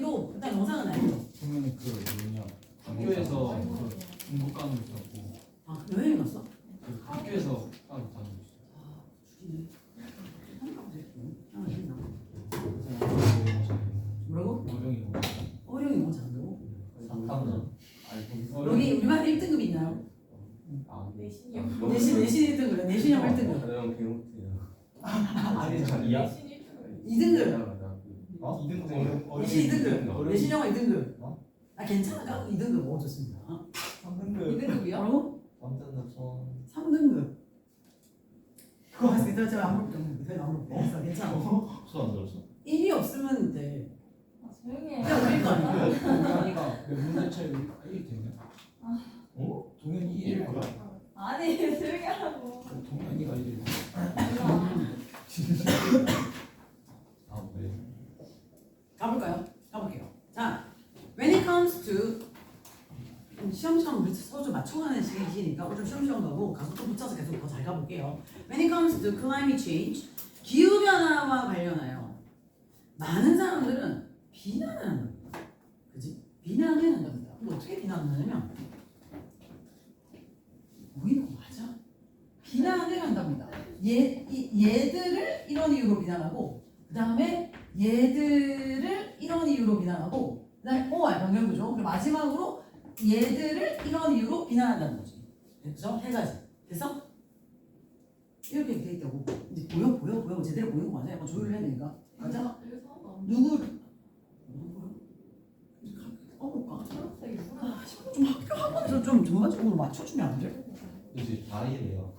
여기도 일단 영상은 알죠. 보면 그 뭐냐 학교에서 그 공부 과목 있었고 아 여행 갔어? 그 학교에서 따로 다니고 있어요. 아 죽이네. 뭐라고? 어령이 어령이 뭐 잘한다고? 상담은 여기 우리 반 1등급 있나요? 내신이요. 내신 1등급, 내신형 1등급. 어령 개못해요. 아니 자리야? 2등급. 어? 내신 2등급. 내신형 2등급. 어? 아 괜찮아. 2등급 오 좋습니다. 2등급이요? 뭐라고? 완전 손. 3등급. 그거 봤을 때 제가 안 볼게. 제가 안 볼게. 됐어, 괜찮아. 손안 들었어? 일이 없으면 돼. 아, 조용히 해. 그냥 우릴 거 아니야. 동현이가 그 문제 차이로 1 되냐? 어? 동현이 1 아니, 조용히 하라고. 동현이가 1 아 왜? 가볼까요? 가볼게요. 자, when it comes to 시험처럼 우리 서로 좀 맞춰가는 시기니까 좀 시험시험 가고 가서 또 붙여서 계속 더 잘 가볼게요. When it comes to climate change, 기후 변화와 관련하여 많은 사람들은 비난을 한답니다. 그지? 비난을 한답니다. 근데 어떻게 비난을 하냐면 보이는 거 맞아? 비난을 한답니다. 얘들을 이런 이유로 비난하고 그 다음에 얘들을 이런 이유로 비난하고 그 다음에 연결구조 그리고 마지막으로 얘들을 이런 이유로 비난한다는 거지. 그래서 세 가지. 됐어? 이렇게 돼 있다고. 이제 보여? 제대로 보이는 거 맞아? 약간 조율을 해야 되니까. 맞아? 누구? 까볼까? 좀 학교 학원에서 좀 전반적으로 맞춰주면 안 돼? 이제 다이래요.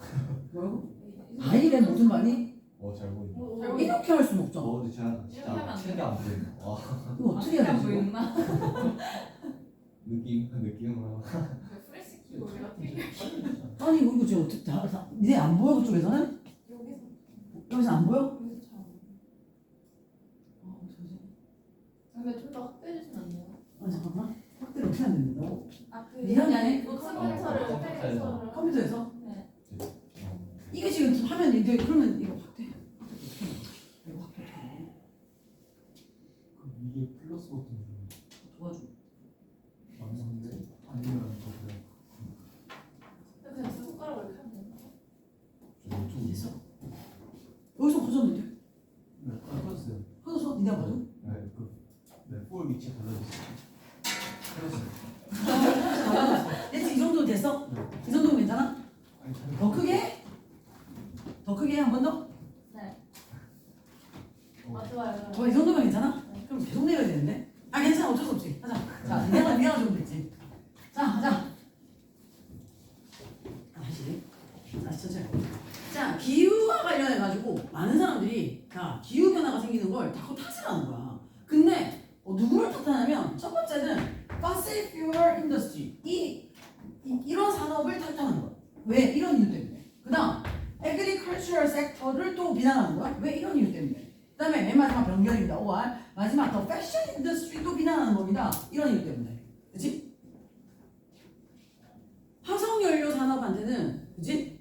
뭐라고? 아이래 무슨 말이? 잘 보인다. 이렇게 할 수는 없잖아. 근데 제가 진짜 책이 안 보인다. 와 이거 어떻게 해야 되지? 보였나? 느낌으로. 프레시 키보드가 아니 이거 지금 어떻게 니네 안 보여 그쪽에서는? 여기서 안 보여? 근데 좀 더 확대해 주시면 안 돼요? 잠깐만 확대를 어떻게 안 된다고? 그 미안해. 아니 컴퓨터를 컴퓨터에서. 컴퓨터에서? 네. 이게 지금 화면인데 그러면 이거 확대 이거 확대 그럼 이게 플러스 버튼 도와줘. 맞는데 아니면 저 그냥 그냥 손가락으로 이렇게 하면 되나? 됐어? 여기서 커졌는데? 네 플러스요. 커졌어? 니네 봐도? 볼 위치 달라졌어요. 됐지? 이 정도 됐어? 네. 이 정도면 괜찮아? 아니 잘 더 크게? 더 크게 한 번 더? 네. 좋아요. 이 정도면 괜찮아? 그럼 계속 내려야 되는데? 아 괜찮아 어쩔 수 없지 하자. 자 니네가 좀 됐지. 자 하자. 다시 천천히. 자 기후와 관련해가지고 많은 사람들이 자 기후 변화가 생기는 걸 자꾸 탓을 하는 거야. 근데 누구를 탓하냐면 첫 번째는 fossil fuel industry 이런 산업을 탓하는 거야. 왜? 이런 이유 때문에. 그 다음 agricultural sector를 또 비난하는 거야. 왜? 이런 이유 때문에. 그 다음에 맨 마지막 변결입니다. 5월 마지막 더 패션 인더스트리도 비난하는 겁니다. 이런 이유 때문에. 그치? 화석연료 산업한테는 그치?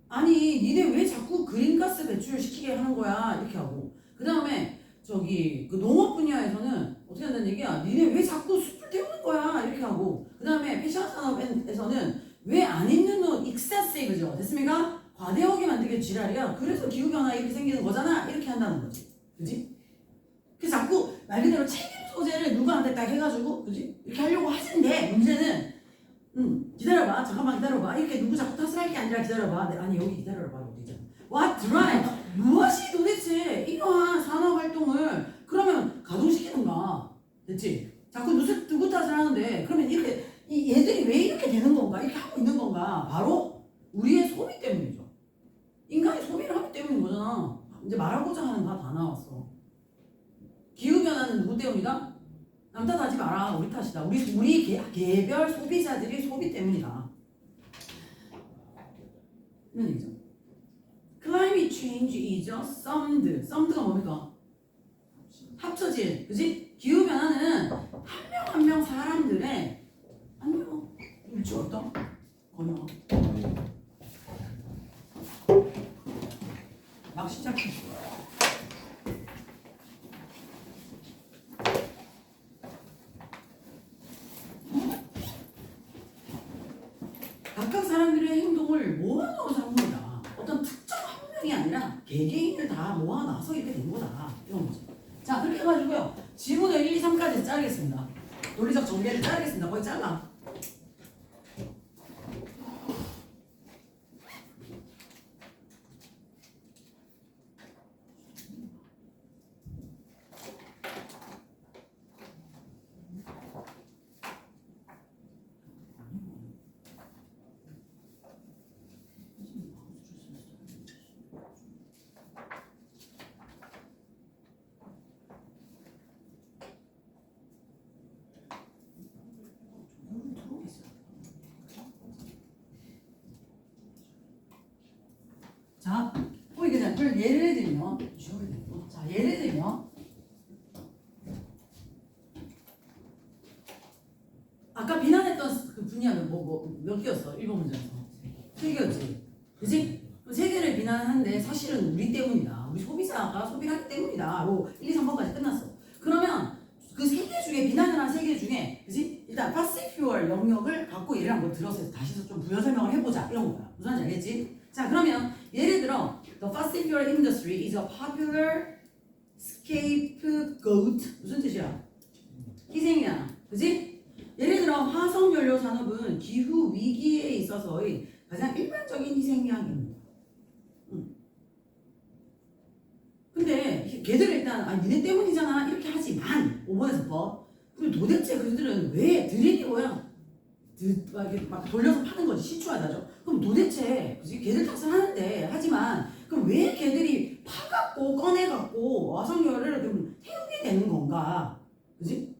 아니 니네 왜 자꾸 그린가스 배출을 시키게 하는 거야 이렇게 하고 그 다음에 저기 그 농업 분야에서는 어떻게 한다는 얘기야 니네 왜 자꾸 숲을 태우는 거야 이렇게 하고 그 다음에 패션 산업에서는 왜 안 입는 옷 익세시브죠 됐습니까? 과대하게 만들게 지랄이야 그래서 기후변화 이렇게 생기는 거잖아 이렇게 한다는 거지 그지? 그래서 자꾸 말 그대로 책임 소재를 누구한테 딱 해가지고 그지? 이렇게 하려고 하시는데 문제는 기다려봐 잠깐만 기다려봐 이렇게 누구 자꾸 탓을 할 게 아니라 기다려봐 아니 여기 기다려봐 어디잖아 What right? 무엇이 도대체 이러한 산업활동을 그러면 가동시키는가 됐지? 자꾸 누구 탓을 하는데 그러면 이렇게 얘들이 왜 이렇게 되는 건가 이렇게 하고 있는 건가 바로 우리의 소비 때문이죠 인간이 소비를 하기 때문인 거잖아 이제 말하고자 하는 거 다 나왔어 기후변화는 누구 때문이다? 남 탓하지 마라. 우리 탓이다. 우리 개별 소비자들이 소비 때문이다. 이런 얘기죠. Climate change is summed. summed가 뭡니까? 합쳐질. 그지? 기후변화는 한 명 한 명 사람들의 안녕. 일치 어떤? 건영. 막 시작했어. 각각 사람들의 행동을 모아놓은 상품이다. 어떤 특정 한 명이 아니라 개개인을 다 모아놔서 이렇게 된 거다. 이런 거죠. 자, 그렇게 해가지고요. 지문을 1, 2, 3까지 자르겠습니다. 논리적 전개를 자르겠습니다. 거의 잘라. 자, 보이게 된 예를 들면, 자, 예를 들면, 아까 비난했던 그 분야는 몇 개였어? 1번 문제에서 3개였지, 그지? 그 3개를 비난하는데 사실은 우리 때문이다. 우리 소비자가 소비를 하기 때문이다. 로 1, 2, 3번까지 끝났어. 그러면 그 3개 중에 비난을 한 3개 중에, 그지? 일단 파시퓨얼 영역을 갖고 예를 한번 들어서 다시 좀 부연 설명을 해보자. 이런 거야. 무슨 말인지 알겠지? 자, 그러면 예를 들어 The fossil fuel industry is a popular scapegoat. 무슨 뜻이야? 희생이야. 그지? 예를 들어 화석연료 산업은 기후 위기에 있어서의 가장 일반적인 희생양입니다. 근데 걔들은 일단 니네 때문이잖아 이렇게 하지만 5번에서 법. 그럼 도대체 그들은 왜 드릴이 뭐야? 막 돌려서 파는 거지. 시추하다죠. 그럼 도대체 그치? 걔들 탓을 하는데 하지만 그럼 왜 걔들이 파갖고 꺼내갖고 화석연료를 그럼 태우게 되는 건가? 그지?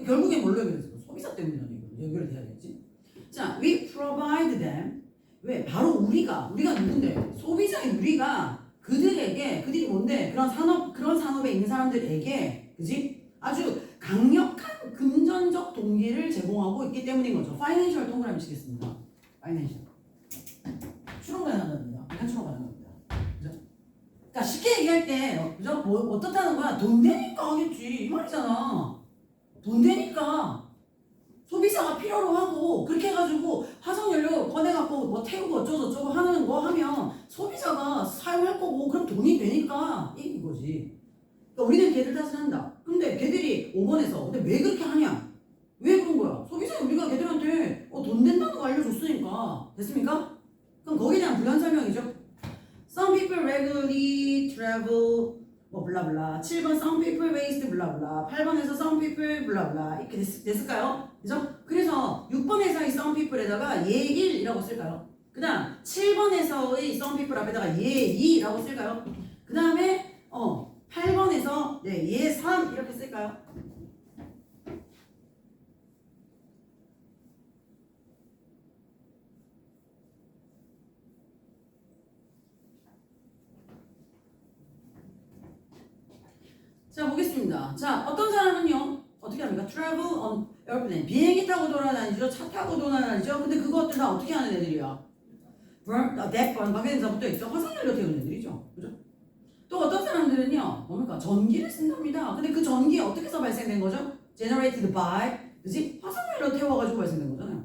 결국엔 뭘로 연결했어? 소비자 때문이라는 얘기로 연결이 돼야겠지. 자, we provide them. 왜? 바로 우리가 누군데? 소비자인 우리가 그들이 뭔데? 그런 산업에 있는 사람들에게, 그지? 아주 강력한 금전적 동기를 제공하고 있기 때문인 거죠. 파이낸셜 동그라미 치겠습니다. 파이낸셜. 추론가 가능합니다. 약간 추론가 가능합니다. 그죠? 그러니까 쉽게 얘기할 때, 그죠? 어떻다는 거야? 돈 되니까 하겠지. 이 말이잖아. 돈 되니까. 소비자가 필요로 하고, 그렇게 해가지고, 화석연료 꺼내갖고, 뭐 태우고 어쩌고저쩌고 하는 거 하면, 소비자가 사용할 거고, 그럼 돈이 되니까, 이거지. 그러니까 우리는 걔들 탓을 한다. 근데 걔들이 5번에서, 근데 왜 그렇게 하냐? 왜 그런 거야? 소비자 우리가 걔들한테 돈 된다는 거 알려줬으니까. 됐습니까? 그럼 거기에 대한 부연 설명이죠. Some people regularly travel, 뭐 블라블라. 7번 some people waste 블라블라. 8번에서 some people 블라블라. 이렇게 됐을까요? 그죠? 그래서 6번에서의 some people에다가 예1이라고 쓸까요? 그 다음 7번에서의 some people 앞에다가 예2라고 쓸까요? 그 다음에 8번에서 예3 이렇게 쓸까요? 자, 보겠습니다. 자, 어떤 사람은요, 어떻게 합니까? Travel on airplane. 비행기 타고 돌아다니죠? 차 타고 돌아다니죠? 근데 그것들 다 어떻게 하는 애들이야? 대권, 방에서 붙어 있죠? 화석연료 태우는 애들이죠. 그죠? 또 어떤 사람들은요, 뭡니까? 전기를 쓴답니다. 근데 그 전기 어떻게 해서 발생된 거죠? Generated by, 그지? 화석연료 태워가지고 발생된 거잖아요.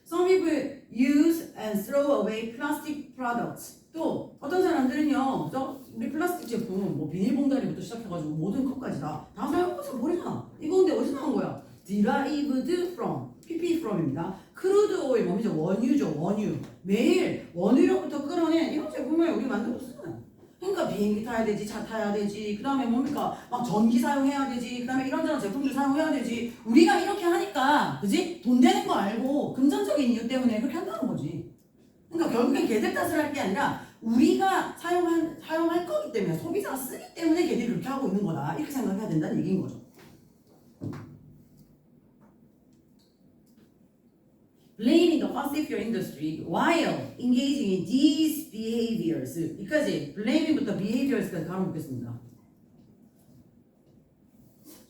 Some people use and throw away plastic products. 또 어떤 사람들은요, 우리 플라스틱 제품, 뭐 비닐봉다리부터 시작해가지고 모든 컵까지 다 사용해서 버리잖아. 이거 근데 어디서 나온 거야? Derived from, PP from입니다. 크루드 오일, 뭐죠? 원유죠, 원유. 매일 원유로부터 끌어낸 이런 제품을 우리 만들고 쓰잖아요. 그러니까 비행기 타야 되지, 차 타야 되지, 그 다음에 뭡니까? 막 전기 사용해야 되지, 그 다음에 이런저런 제품들 사용해야 되지. 우리가 이렇게 하니까, 그지? 돈 되는 거 알고 금전적인 이유 때문에 그렇게 한다는 거지. 그러니까 결국엔 걔들 탓을 할 게 아니라 우리가 사용할 거기 때문에, 소비자가 쓰기 때문에 걔들이 그렇게 하고 있는 거다. 이렇게 생각해야 된다는 얘기인 거죠. Blaming the fossil fuel industry while engaging in these behaviors. 여기까지 blaming부터 behaviors까지 가로놓겠습니다.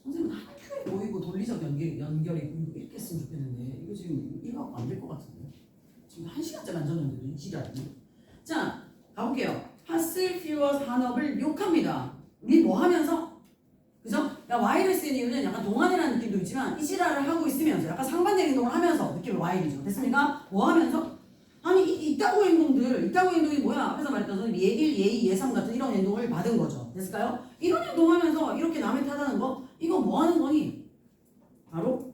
선생님은 학교에 모이고 논리적 연결이 보이고 이렇게 했으면 좋겠는데 이거 지금 이거 안 될 것 같은데 지금 1시간째 만졌는데도 이 지랄이. 자, 가볼게요. fossil fuel 산업을 욕합니다. 우리 뭐 하면서? 그죠? 야, Y를 쓴 이유는 약간 동안이라는 느낌도 있지만 이 지랄을 하고 있으면서 약간 상반된 행동을 하면서 느낌을 Y이죠. 됐습니까? 뭐 하면서? 이따구 행동이 뭐야? 앞에서 말했던 예1, 예2, 예3 같은 이런 행동을 받은 거죠. 됐을까요? 이런 행동하면서 이렇게 남의 탓하는 거 이거 뭐 하는 거니? 바로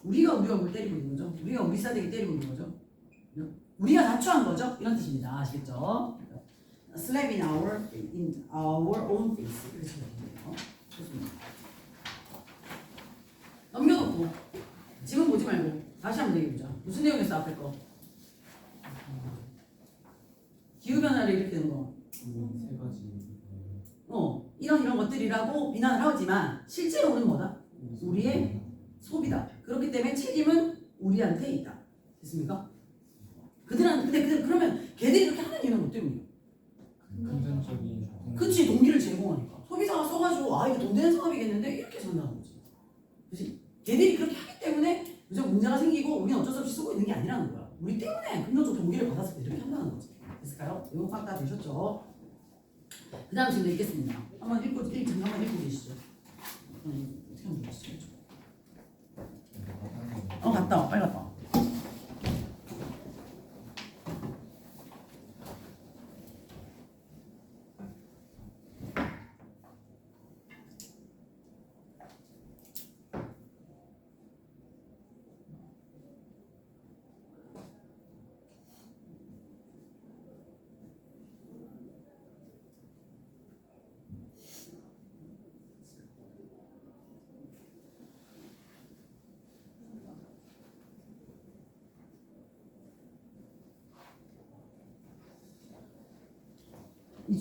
우리가 뭘 때리고 있는 거죠. 우리가 우리 싸대기 때리고 있는 거죠. 우리가 자초한 거죠. 이런 뜻입니다. 아시겠죠? Slap in our own face. 이렇게 되네요. 좋습니다. 넘겨놓고 지금 보지 말고 다시 한번 얘기해보자. 무슨 내용이었어 앞에 거? 기후변화를 일으키는 거. 세 가지. 이런 것들이라고 비난을 하지만 실제로는 뭐다? 우리의 소비다. 그렇기 때문에 책임은 우리한테 있다. 됐습니까? 근데 그러면 걔들이 이렇게 하는 이유는 뭐 때문이에요? 금전적인. 그치, 동기를 제공하니까. 소비자가 써가지고 이거 돈 되는 산업이겠는데 이렇게 산다는 거지. 그치? 걔들이 그렇게 하기 때문에 그저 문제가 생기고 우리는 어쩔 수 없이 쓰고 있는 게 아니라는 거야. 우리 때문에 금전적 동기를 받았을 때 이렇게 한다는 거지. 됐을까요? 이거 팍 다 되셨죠? 그 다음 질문 읽겠습니다. 한번 읽고 계시죠. 어떻게 하면 되시죠? 갔다 와. 빨리 갔다 와.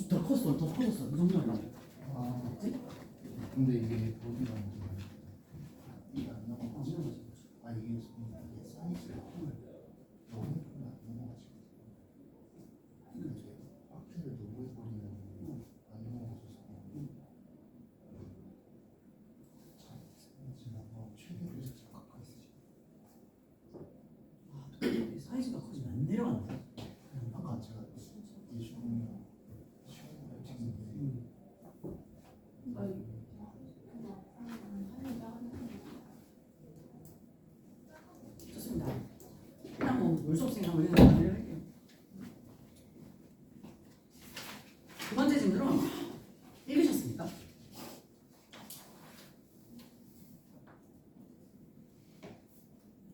더 컸어. 더 커졌어. 이 정도면 그치? 근데 이게 어디가 이게 안 넘어가지? 이게 사이즈가 너무 안 넘어가지. 이제 확대를 너무 해버리면 안 넘어가져서 지금 최대로 살짝 가까이 쓰지. 사이즈가 커지면 안 내려간다. 아까 제가 예시로 좋습니다. 그냥 물수업생 한번 할게요. 두 번째 질문으로 읽으셨습니까?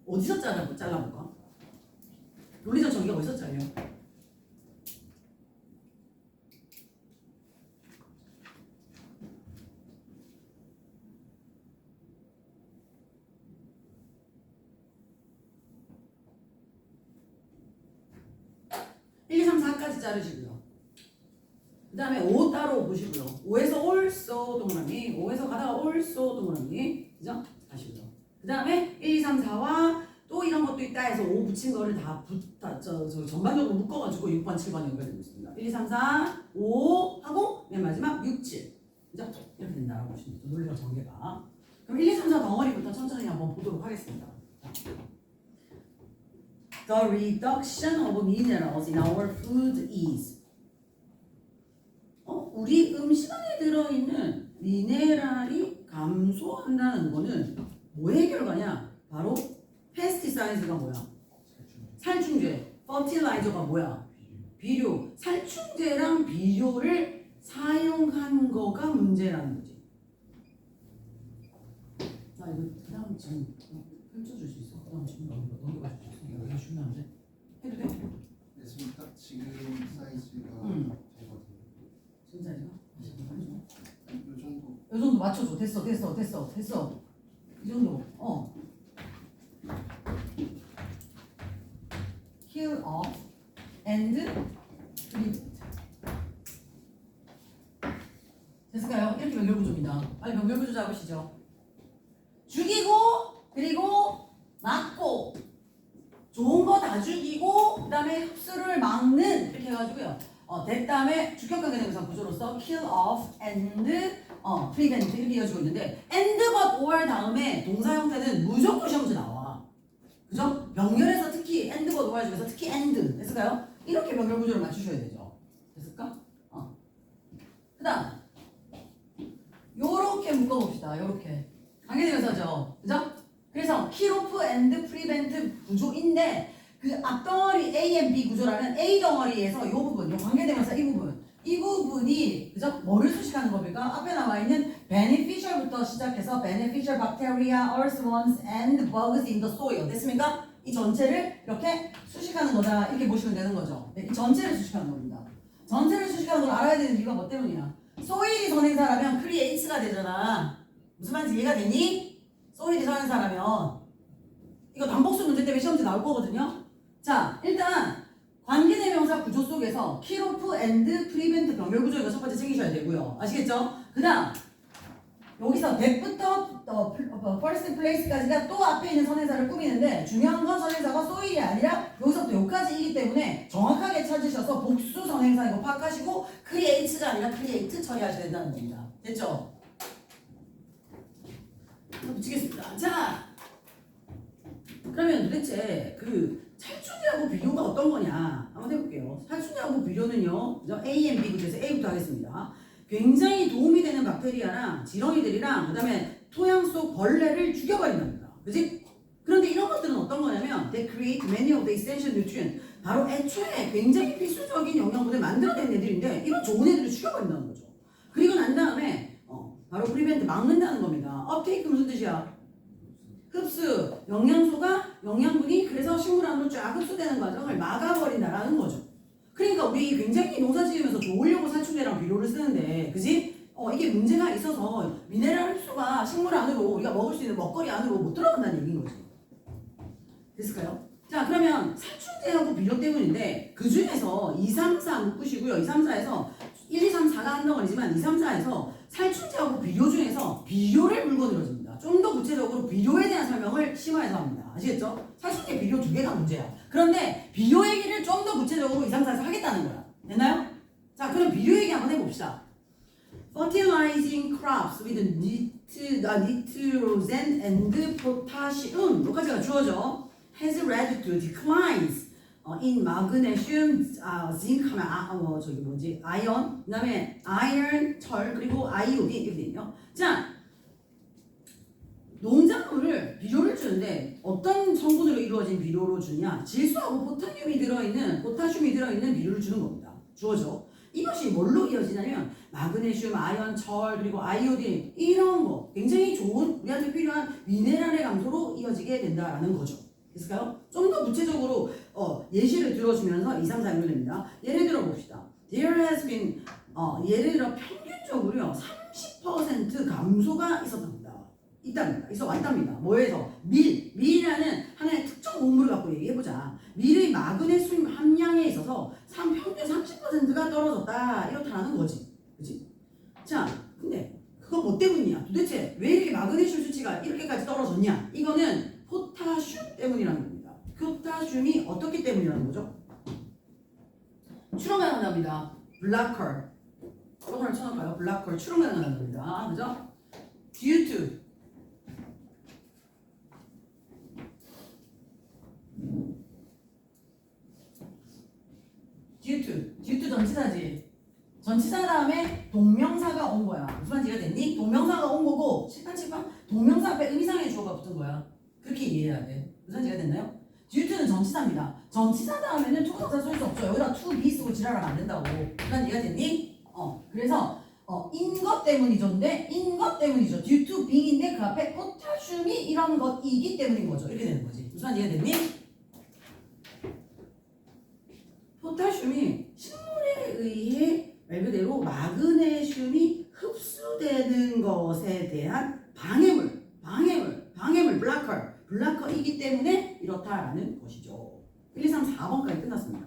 어디서 잘라볼까? 논리적 정의가 어디서 잘려요? 자르시고요. 그 다음에 5 따로 보시고요. 5에서 also 동그라미, 5에서 가다가 also 동그라미, 그죠? 가시고요. 그 다음에 1, 2, 3, 4와 또 이런 것도 있다 해서 5 붙인 거를 다 전반적으로 묶어가지고 6번, 7번 연결되고 있습니다. 1, 2, 3, 4, 5 하고 맨 마지막 6, 7. 그죠? 이렇게 된다라고 보시면 돼요. 논리적 전개가. 그럼 1, 2, 3, 4 덩어리부터 천천히 한번 보도록 하겠습니다. The reduction of minerals in our food is 우리 음식 안에 들어있는 미네랄이 감소한다는 거는 뭐의 결과냐? 바로 pesticide가 뭐야? 살충제. fertilizer가 뭐야? 비료. 살충제랑 비료를 사용한 거가 문제라는 거지. 나 이거 그 다음 지금 펼쳐줄 수 있어? 그 다음 지금 넘겨줄 수 있어? 이거 중요한데? 해도 돼? 네, 지금 딱 지금 사이즈가 되거든요. 지금 사이즈가? 이 정도. 이 정도 맞춰줘. 됐어. 이 정도. Kill off and prevent. 됐을까요? 이렇게 연결구조입니다. 빨리 연결구조 잡으시죠. 죽이고 그리고 막고 좋은 거 다 죽이고 그 다음에 흡수를 막는 이렇게 해가지고요. that 다음에 주격관계 대명사 구조로서 kill off and prevent 이렇게 이어지고 있는데 and but or 다음에 동사 형태는 무조건 시험 문제 나와. 그죠? 병렬에서 특히 and but or 중에서 특히 and 됐을까요? 이렇게 병렬 구조를 맞추셔야 되죠. 됐을까? 그 다음 요렇게 묶어봅시다. 요렇게 관계대명사죠. 그죠? 그래서 kill off and prevent 구조인데 그 앞덩어리 A and B 구조라는 A 덩어리에서 이 부분, 이 관계대명사 이 부분이 그죠? 뭐를 수식하는 겁니까? 앞에 나와 있는 beneficial부터 시작해서 beneficial bacteria, earthworms, and bugs in the soil. 됐습니까? 이 전체를 이렇게 수식하는 거다. 이렇게 보시면 되는 거죠. 네, 이 전체를 수식하는 겁니다. 전체를 수식하는 걸 알아야 되는 이유가 뭐 때문이야? 소일이 선행사라면 creates가 되잖아. 무슨 말인지 이해가 되니? 소일이 선행사라면 이거 단복수 문제 때문에 시험지 나올 거거든요. 자, 일단 관계대명사 구조 속에서 kill off and prevent 병렬 구조 이거 첫 번째 챙기셔야 되고요. 아시겠죠? 그 다음 여기서 that부터 first place까지가 또 앞에 있는 선행사를 꾸미는데 중요한 건 선행사가 soil이 아니라 여기서부터 여기까지이기 때문에 정확하게 찾으셔서 복수 선행사 이거 파악하시고 creates가 아니라 create 처리하셔야 된다는 겁니다. 됐죠? 붙이겠습니다. 자, 그러면 도대체 그 살충제하고 비료가 어떤 거냐 한번 해볼게요. 살충제하고 비료는요, A and B 구조에서 A부터 하겠습니다. 굉장히 도움이 되는 박테리아랑 지렁이들이랑 그 다음에 토양 속 벌레를 죽여버린답니다. 그지? 그런데 이런 것들은 어떤 거냐면 they create many of the essential nutrients. 바로 애초에 굉장히 필수적인 영양분을 만들어낸 애들인데 이런 좋은 애들을 죽여버린다는 거죠. 그리고 난 다음에 바로 prevent 막는다는 겁니다. uptake 무슨 뜻이야? 흡수, 영양소가 영양분이 그래서 식물 안으로 쫙 흡수되는 과정을 막아버린다라는 거죠. 그러니까 우리 굉장히 농사 지으면서 좋으려고 살충제랑 비료를 쓰는데, 그지? 이게 문제가 있어서 미네랄 흡수가 식물 안으로 우리가 먹을 수 있는 먹거리 안으로 못 들어간다는 얘기인 거지. 됐을까요? 자, 그러면 살충제하고 비료 때문인데 그 중에서 2, 3, 4 묶으시고요. 2, 3, 4에서 1, 2, 3, 4가 한 덩어리지만 2, 3, 4에서 살충제하고 비료 중에서 비료를 물고 늘어집니다. 좀 더 구체적으로 비료에 대한 설명을 심화해서 합니다. 아시겠죠? 살충제 비료 두 개가 문제야. 그런데 비료 얘기를 좀 더 구체적으로 2, 3, 4에서 하겠다는 거야. 됐나요? 자, 그럼 비료 얘기 한번 해봅시다. Fertilizing crops with nitrogen and potassium 여기까지가 주어져. Has led to declines in magnesium, zinc 하면 저기 뭐지? iron, 그다음에 iron, 철 그리고 iodine 이렇게 되네요. 자, 농작물을 비료를 주는데 어떤 성분으로 이루어진 비료로 주냐? 질소하고 포타슘이 들어있는 비료를 주는 겁니다. 주어져. 이것이 뭘로 이어지냐면 마그네슘, 아연, 철 그리고 아이오딘 이런 거 굉장히 좋은 우리한테 필요한 미네랄의 감소로 이어지게 된다라는 거죠. 됐을까요? 좀 더 구체적으로 예시를 들어주면서 2, 3, 4 읽어냅니다. 예를 들어 봅시다. There has been 예를 들어 평균적으로요 30% 감소가 있어 왔답니다. 뭐에서? 밀이라는 하나의 특정 곡물을 갖고 얘기해보자. 밀의 마그네슘 함량에 있어서 평균 30%가 떨어졌다 이렇다라는 거지. 그치? 자, 근데 그거 뭐 때문이냐? 도대체 왜 이렇게 마그네슘 수치가 이렇게까지 떨어졌냐? 이거는 포타슘 때문이라는 겁니다. 포타슘이 어떻기 때문이라는 거죠? 추론가 나온답니다. 블랙홀. 이거를 쳐놓을까요? 블랙홀 추론가 나온다는 겁니다. 그죠? due to due to 전치사지. 전치사 다음에 동명사가 온 거야. 무슨 말인지 됐니? 동명사가 온 거고 칠판 동명사 앞에 의미상의 주어가 붙은 거야. 그렇게 이해해야 돼. 무슨 말인지 됐나요? due to는 전치사입니다. 전치사 다음에는 투부정사 쓸 수 없죠. 여기다 to be 쓰고 지랄하면 안 된다고. 무슨 이해가 됐니? 그래서 in 것 때문이죠인데 in 것 때문이죠. due to being인데 그 앞에 포타슘이 이런 것이기 때문인 거죠. 이렇게 되는 거지. 무슨 말인지 이해가 됐니? 포타슘이 식물에 의해 말 그대로 마그네슘이 흡수되는 것에 대한 방해물, 블라커이기 때문에 이렇다라는 것이죠. 1, 2, 3, 4번까지 끝났습니다.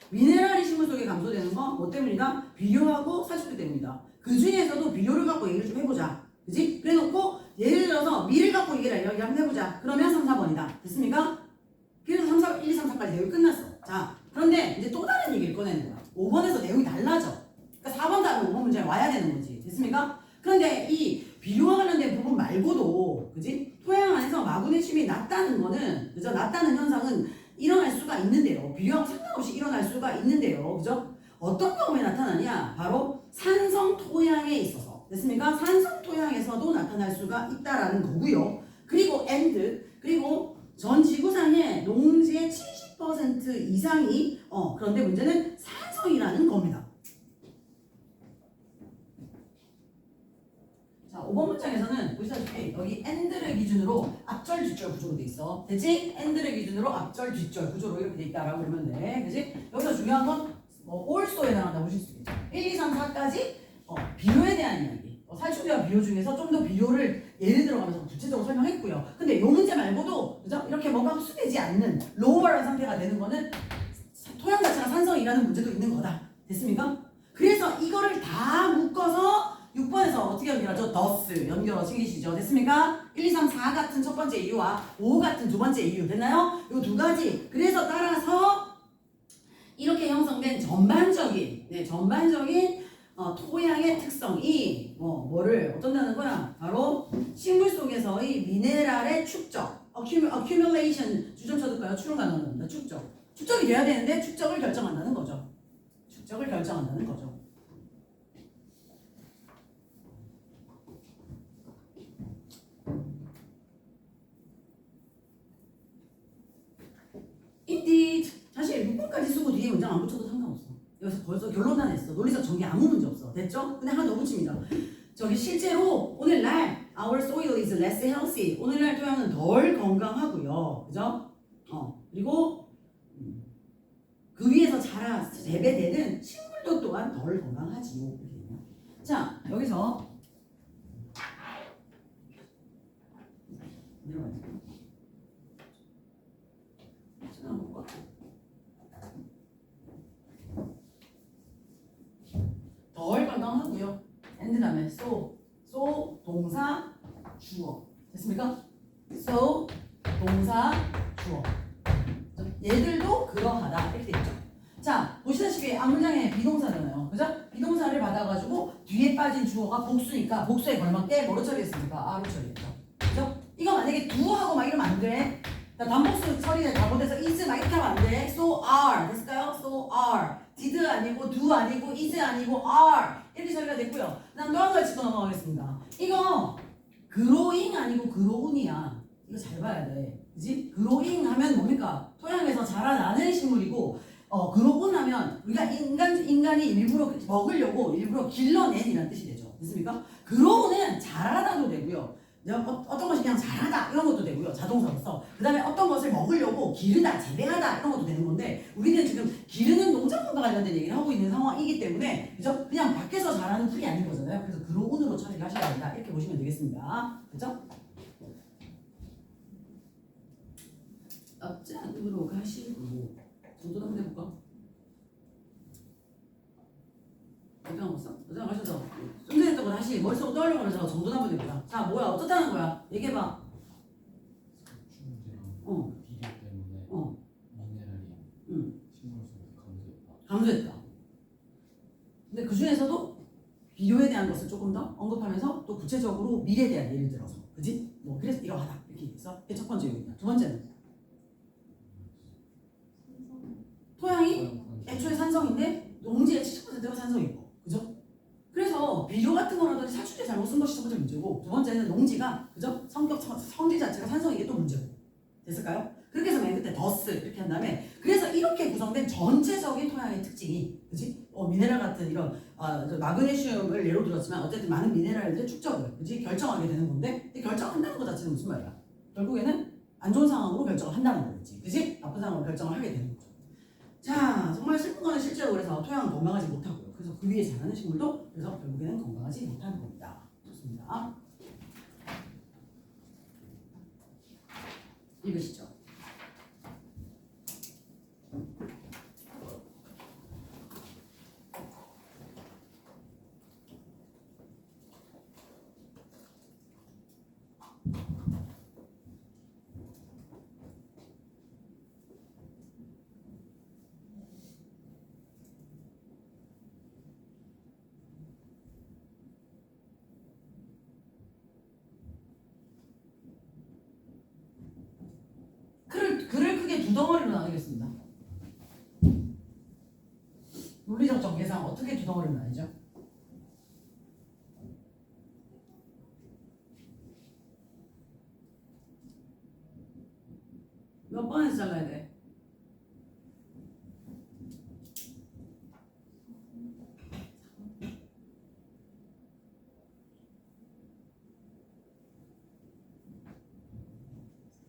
미네랄이 식물 속에 감소되는 거 뭐 때문이다? 비료하고 살충제 때문이다. 그 중에서도 비료를 갖고 얘기를 좀 해보자. 그지? 그래 놓고 예를 들어서 밀을 갖고 얘기를 한번 해보자. 그러면 3, 4번이다. 됐습니까? 그래서 3, 4, 1, 2, 3, 4까지 내용이 끝났어. 자, 그런데 이제 또 다른 얘기를 꺼내는 거야. 5번에서 내용이 달라져. 그러니까 4번 다음에 5번 문제에 와야 되는 거지. 됐습니까? 그런데 이 비료와 관련된 부분 말고도, 그지? 토양 안에서 마그네슘이 낮다는 거는, 그죠? 낮다는 현상은 일어날 수가 있는데요. 비료하고 상관없이 일어날 수가 있는데요. 그죠? 어떤 경우에 나타나냐? 바로 산성 토양에 있어서. 됐습니까? 산성 토양에서도 나타날 수가 있다라는 거고요. 그리고 그리고 전 지구상의 농지의 70% 이상이 그런데 문제는 산성이라는 겁니다. 자, 5번 문장에서는 보시다시피 여기 and를 기준으로 앞절 뒷절 구조로 돼 있어. 됐지? and를 기준으로 앞절 뒷절 구조로 이렇게 돼 있다라고 보면 돼. 그지? 여기서 중요한 건 also에 해당한다고 보실 수 있겠죠. 1, 2, 3, 4까지 비료에 대한 이야기. 살충제와 비료 중에서 좀 더 비료를 예를 들어가면서 구체적으로 설명했고요. 근데 이 문제 말고도 그죠? 이렇게 뭔가 흡수되지 않는 로우한 상태가 되는 거는 토양 자체가 산성이라는 문제도 있는 거다. 됐습니까? 그래서 이거를 다 묶어서 6번에서 어떻게 연결하죠? 더스 연결어 챙기시죠. 됐습니까? 1, 2, 3, 4 같은 첫 번째 이유와 5 같은 두 번째 이유 됐나요? 이 두 가지. 그래서 따라서 이렇게 형성된 전반적인 토양의 특성이 뭐를 어떤다는 거야? 바로 식물 속에서의 미네랄의 축적, accumulation 주점 쳐둘까요? 추론가 넣는다. 축적이 돼야 되는데 축적을 결정한다는 거죠. 축적을 결정한다는 거죠. Indeed. 사실 6번까지 쓰고 뒤에 문장 안 붙여도 상관없어. 여기서 벌써 결론 다 냈어. 논리적 전개 아무 문제 없어. 됐죠? 근데 하나 더 붙입니다. 저기 실제로 오늘날 our soil is less healthy. 오늘날 토양은 덜 건강하고요. 그죠? 그리고 그 위에서 재배되는 식물도 또한 덜 건강하지요. 이렇게 되네요. 자, 여기서 내려가자. 덜 건강하고요. and 다음에 so 동사 주어 됐습니까? so 동사 주어 얘들도 그러하다 이렇게 되죠. 자 보시다시피 앞문장에 비동사잖아요. 그죠? 비동사를 받아가지고 뒤에 빠진 주어가 복수니까 복수에 걸맞게 뭐로 처리했습니까? R로 처리했죠. 그죠? 이거 만약에 do하고 막 이러면 안 돼. 단복수 처리에 잘못해서 is 막 이렇게 하면 안 돼. so are 됐을까요? so are did 아니고 do 아니고 is 아니고 are 이렇게 처리가 됐고요. 그다음 또 한 가지 짚고 넘어가겠습니다. 이거 growing 아니고 grow이야. 이거 잘 봐야 돼. 그지? growing 하면 뭡니까? 토양에서 자라나는 식물이고 growing 하면 우리가 인간이 일부러 먹으려고 일부러 길러낸이라는 뜻이 되죠. 됐습니까? grow는 자라나도 되고요. 어떤 것이 그냥 자라다 이런 것도 되고요. 자동사로서. 그 다음에 어떤 것을 먹으려고 기르다, 재배하다 이런 것도 되는 건데 우리는 지금 기르는 농작물과 관련된 얘기를 하고 있는 상황이기 때문에 그죠? 그냥 밖에서 자라는 풀이 아닌 거잖아요. 그래서 그로운으로 처리를 하셔야 된다. 이렇게 보시면 되겠습니다. 그죠? 앞장으로 가시고 정도 한번 해볼까? 어장 없어? 어장 가셔서 좀 전에 했던 거 다시 머릿속으로 떠올려보면서 정도 한번 해보자. 자 뭐야 어떻다는 거야? 얘기해봐. 살충제랑 비료 때문에 미네랄이 식물 속에서 감소했다. 근데 그 중에서도 비료에 대한 것을 조금 더 언급하면서 또 구체적으로 미래에 대한 예를 들어서 그지? 뭐 그래서 이러하다 이렇게 있어. 이게 첫 번째 요인이야. 두 번째는 토양이 애초에 산성인데 농지의 70%가 산성이고 그죠? 그래서 비료 같은 거라도 살충제 잘못 쓴 것이 첫 번째 문제고 두 번째는 농지가 그죠? 성질 자체가 산성이게 또 문제고 됐을까요? 그렇게 해서 맨 끝에 더스 이렇게 한 다음에 그래서 이렇게 구성된 전체적인 토양의 특징이 그지? 미네랄 같은 이런 마그네슘을 예로 들었지만 어쨌든 많은 미네랄들의 축적을 그지? 결정하게 되는 건데 결정한다는 것 자체는 무슨 말이야? 결국에는 안 좋은 상황으로 결정을 한다는 거겠지 그지? 나쁜 상황으로 결정을 하게 되는 거죠. 자 정말 슬픈 거는 실제로 그래서 토양은 건강하지 못하고요. 그래서 그 위에 자라는 식물도 그래서 결국에는 건강하지 못하는 겁니다. 좋습니다. 읽으시죠. 글을 크게 두 덩어리로 나누겠습니다. 논리적 전개상 어떻게 두 덩어리로 나뉘죠? 몇 번에서 잘라야 돼?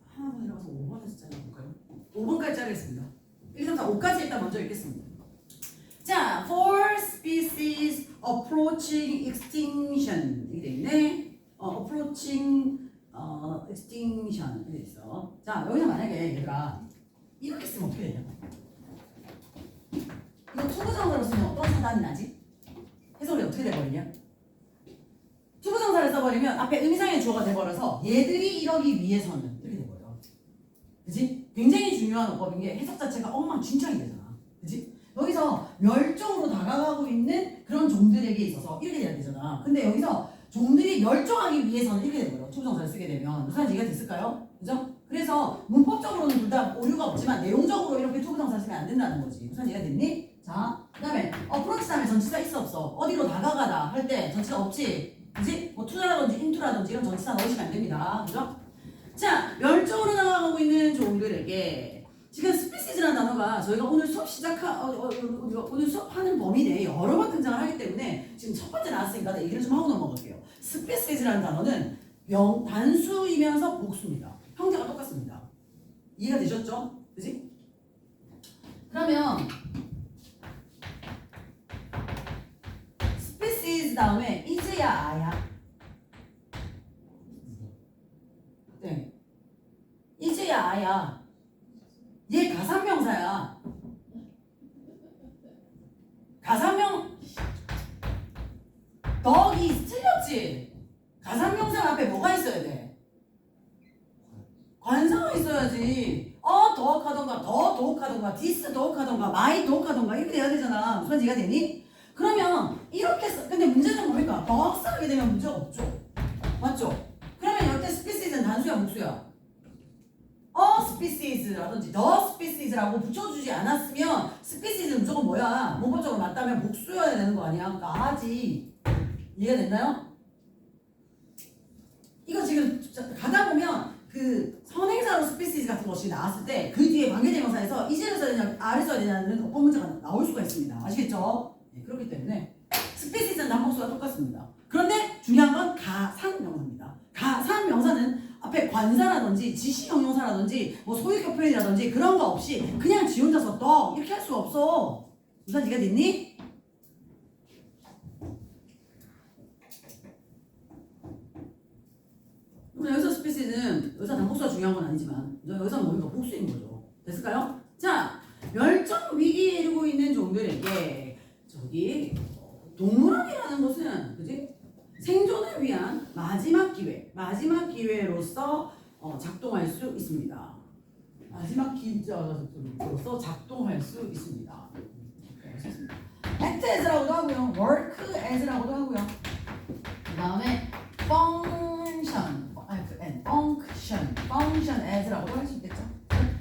하나 더 내려가서 5번에서 잘라볼까요? 5번까지 자르겠습니다. 1, 2, 3, 4, 5까지 일단 먼저 읽겠습니다. 자, for species approaching extinction 이게 돼 있네. approaching extinction 이렇게 돼 있어. 자, 여기서 만약에 얘들아 이렇게 쓰면 어떻게 되냐? 이거 투부정사로 쓰면 어떤 사단이 나지? 해석이 어떻게 돼버리냐? 투부정사를 써버리면 앞에 의미상의 주어가 돼버려서 얘들이 이러기 위해서는 이렇게 돼버려. 그치? 굉장히 중요한 어법인 게 해석 자체가 엉망진창이 되잖아. 그치? 여기서 멸종으로 다가가고 있는 그런 종들에게 있어서 이렇게 돼야 되잖아. 근데 여기서 종들이 멸종하기 위해서는 이렇게 돼버려. 투부정사를 쓰게 되면. 무슨 이해가 됐을까요? 그죠? 그래서 문법적으로는 둘 다 오류가 없지만 내용적으로 이렇게 투부정사를 쓰면 안 된다는 거지. 무슨 이해가 됐니? 자, 그 다음에 어프로치 다음에 전치사 있어 없어? 어디로 다가가다 할 때 전치사 없지? 그지? 뭐 투자라든지 인투라든지 이런 전치사 넣으시면 안 됩니다. 그죠? 자, 멸종으로 나가고 있는 종들에게 지금 스피시즈라는 단어가 저희가 오늘 수업 오늘 수업하는 범위 내에 여러 번 등장을 하기 때문에 지금 첫 번째 나왔으니까 내 얘기를 좀 하고 넘어갈게요. 스피시즈라는 단어는 단수이면서 복수입니다. 형태가 똑같습니다. 이해가 되셨죠? 그지? 그러면 species 다음에 is야 아야? 네. is야 아야? 얘 가산명사야. 가산명 dog이 틀렸지? 가산명사 앞에 뭐가 있어야 돼? 관사가 있어야지. 더욱하던가, 더 더욱하던가, this 더욱하던가, my 더욱하던가 이렇게 돼야 되잖아. 무슨 이해가 되니? 그러면 이렇게 근데 문제는 뭡니까? 더욱사 하게 되면 문제가 없죠. 맞죠? 그러면 이때 species는 단수야 복수야? species라든지 the species라고 붙여주지 않았으면 species는 무조건 뭐야? 문법적으로 맞다면 복수여야 되는 거 아니야? 그러니까 아지. 이해가 됐나요? 이거 지금 가다 보면 그 선행사로 species 같은 것이 나왔을 때 그 뒤에 관계대명사에서 이제를 써야 되냐 아를 써야 되냐는 어법 문제가 나올 수가 있습니다. 아시겠죠? 네, 그렇기 때문에 species는 단복수가 똑같습니다. 그런데 중요한 건 가산명사입니다. 가산명사는 앞에 관사라든지 지시형용사라든지 뭐 소유격 표현이라든지 그런 거 없이 그냥 지 혼자서 너 이렇게 할 수가 없어. 무슨 이해가 됐니? 여기서 스피시는 여기서 단복수가 중요한 건 아니지만 여기서 뭔가 복수인 거죠. 됐을까요? 자, 멸종 위기에 이르고 있는 종들에게 저기 동물원이라는 것은 그지? 생존을 위한 마지막 기회로서 작동할 수 있습니다. 마지막 기회로서 작동할 수 있습니다. act as라고도 하고요, work as라고도 하고요. 그 다음에 function as라고도 할 수 있겠죠.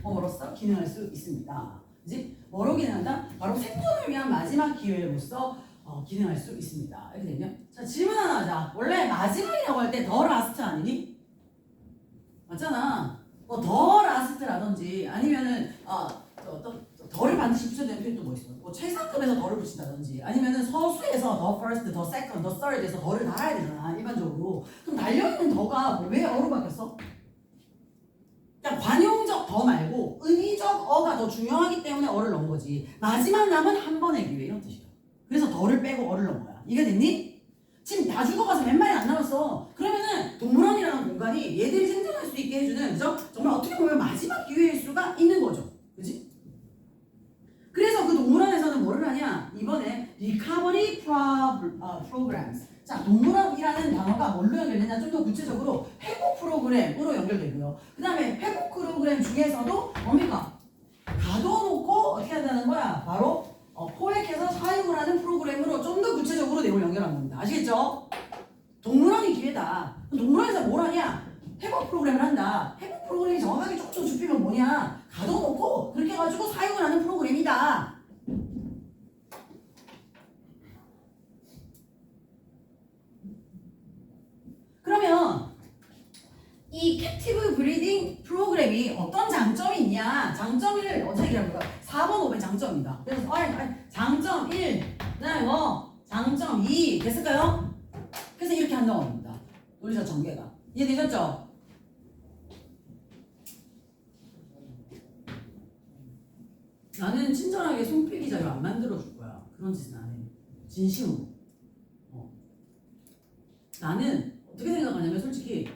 뭐로써 기능할 수 있습니다. 그지? 뭐로 기능한다? 바로 생존을 위한 마지막 기회로서 기능할 수 있습니다. 이렇게 되면 자, 질문 하나 하자. 원래 마지막이라고 할 때 더 라스트 아니니? 맞잖아. 뭐 더 라스트라든지 아니면은 더를 반드시 붙여야 되는 표현도 뭐 있어? 뭐 최상급에서 더를 붙인다든지 아니면은 서수에서 더 first, 더 second, 더 third에서 더를 달아야 되잖아 일반적으로. 그럼 달려있는 더가 왜 어로 바뀌었어? 그냥 관용적 더 말고 의미적 어가 더 중요하기 때문에 어를 넣은 거지. 마지막 남은 한 번의 기회 이런 뜻이야. 그래서 더를 빼고 어를 넣은 거야. 이게 됐니? 지금 다 죽어가서 몇 마리 안 남았어. 그러면은 동물원이라는 공간이 얘들이 생존할 수 있게 해주는 그죠? 정말 어떻게 보면 마지막 기회일 수가 있는 거죠. 그지? 그래서 그 동물원에서는 뭐를 하냐? 이번에 recovery programs. 자, 동물원이라는 단어가 뭘로 연결되냐? 좀 더 구체적으로 회복 프로그램으로 연결되고요. 그 다음에 회복 프로그램 중에서도 뭡니까? 가둬놓고 어떻게 한다는 거야? 바로 포획해서 사용을 하는 프로그램으로 좀 더 구체적으로 내용을 연결한 겁니다. 아시겠죠? 동물원이 기회다. 동물원에서 뭘 하냐? 회복 프로그램을 한다. 회복 프로그램이 정확하게 조금 좁히면 뭐냐? 가둬놓고 그렇게 해가지고 사용을 하는 프로그램이다. 그러면 이 캡티브 브리딩 프로그램이 어떤 장점이 있냐 장점 1 어떻게 얘기하는 거야? 4번 5번 장점이다. 그래서 장점 1 그다음에 뭐 장점 2 됐을까요? 그래서 이렇게 한다고 합니다. 논리적 전개가 이해되셨죠? 나는 친절하게 손필기 자료 안 만들어줄 거야. 그런 짓은 안 해. 진심으로. 나는 어떻게 생각하냐면 솔직히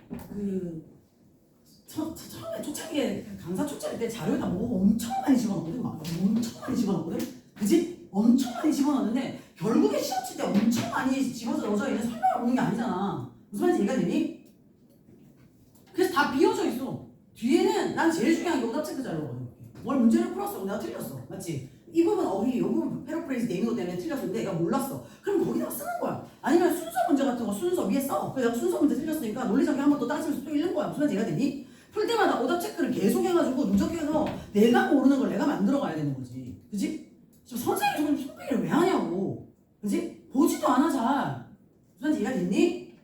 처음에 초창기에 강사 초창기 때 자료에다 뭐 엄청 많이 집어넣거든. 막 엄청 많이 집어넣거든. 그지? 엄청 많이 집어넣는데 결국에 시험 칠 때 엄청 많이 집어서 넣어져 있는 설명을 보는 게 아니잖아. 무슨 말인지 이해가 되니? 그래서 다 비어져 있어. 뒤에는 난 제일 중요한 게 오답 체크 자료거든. 뭘 문제를 풀었어. 내가 틀렸어. 맞지? 이 부분 어휘, 이 부분 패러프레이즈 돼 있는 것 때문에 틀렸는데 내가 몰랐어. 그럼 거기다가 쓰는 거야. 아니면 순서 문제 같은 거 순서 위에 써. 그래서 내가 순서 문제 틀렸으니까 논리적인 한 번 더 따지면서 또 읽는 거야. 무슨 말인지 이해가 되니? 풀 때마다 오답 체크를 계속 해가지고 누적해서 내가 모르는 걸 내가 만들어 가야 되는 거지. 그지? 지금 선생님이 조금 손빼기를 왜 하냐고. 그지? 보지도 않아 잘. 무슨 말인지 이해가 됐니?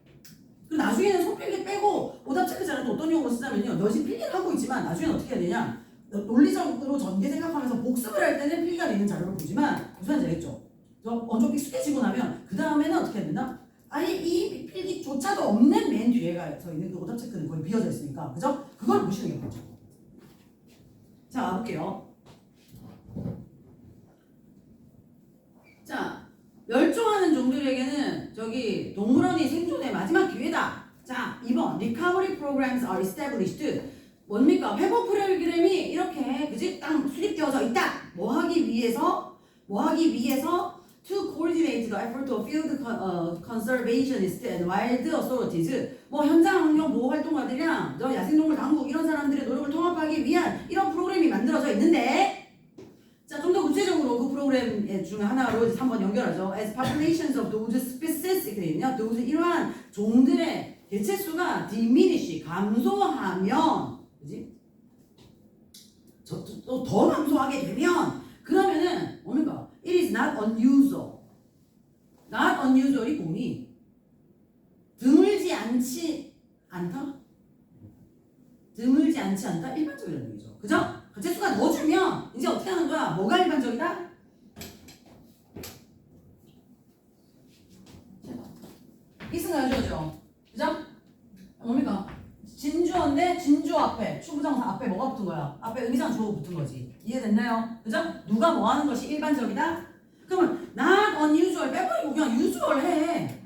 그리고 나중에는 손필기 빼고 오답 체크 자료도 어떤 용어로 쓰자면요. 너 지금 필기를 하고 있지만 나중에는 어떻게 해야 되냐? 논리적으로 전개 생각하면서 복습을 할 때는 필기가 되는 자료를 보지만 무슨 말인지 알겠죠? 어느 익숙해지고 나면 그 다음에는 어떻게 해야 된다? 아예 이 필기조차도 없는 맨 뒤에가 서 있는 그 오답 체크는 거의 비어져 있으니까 그죠? 그걸 보시는 게 맞죠. 자 가볼게요. 자 멸종하는 종들에게는 저기 동물원이 생존의 마지막 기회다. 자 2번 Recovery programs are established. 뭡니까? 회복 프로그램이 이렇게 그지? 딱 수립되어져 있다. 뭐 하기 위해서 to coordinate the effort of field conservationists and wild authorities. 뭐 현장 환경 보호 활동가들이랑 저 야생동물 당국 이런 사람들의 노력을 통합하기 위한 이런 프로그램이 만들어져 있는데 자, 좀 더 구체적으로 그 프로그램 중에 하나로 3번 연결하죠. As populations of those species 되거든요. those 이러한 종들의 개체수가 diminish 감소하면 그지? 더 감소하게 되면 그러면은 뭡니까? It is not unusual. Not unusual이 뭐니? 드물지 않지 않다? 드물지 않지 않다? 일반적이라는 얘기죠. 그죠? 개체수가 더 줄면 이제 어떻게 하는 거야? 뭐가 일반적이다? 이승가 해줘야죠. 그죠? 뭡니까? 진주어인데 진주 앞에 추부정사 앞에 뭐가 붙은 거야? 앞에 의미상 주어 붙은 거지. 이해됐나요? 그죠? 누가 뭐 하는 것이 일반적이다? 그러면 not unusual 빼버리고 그냥 usual 해.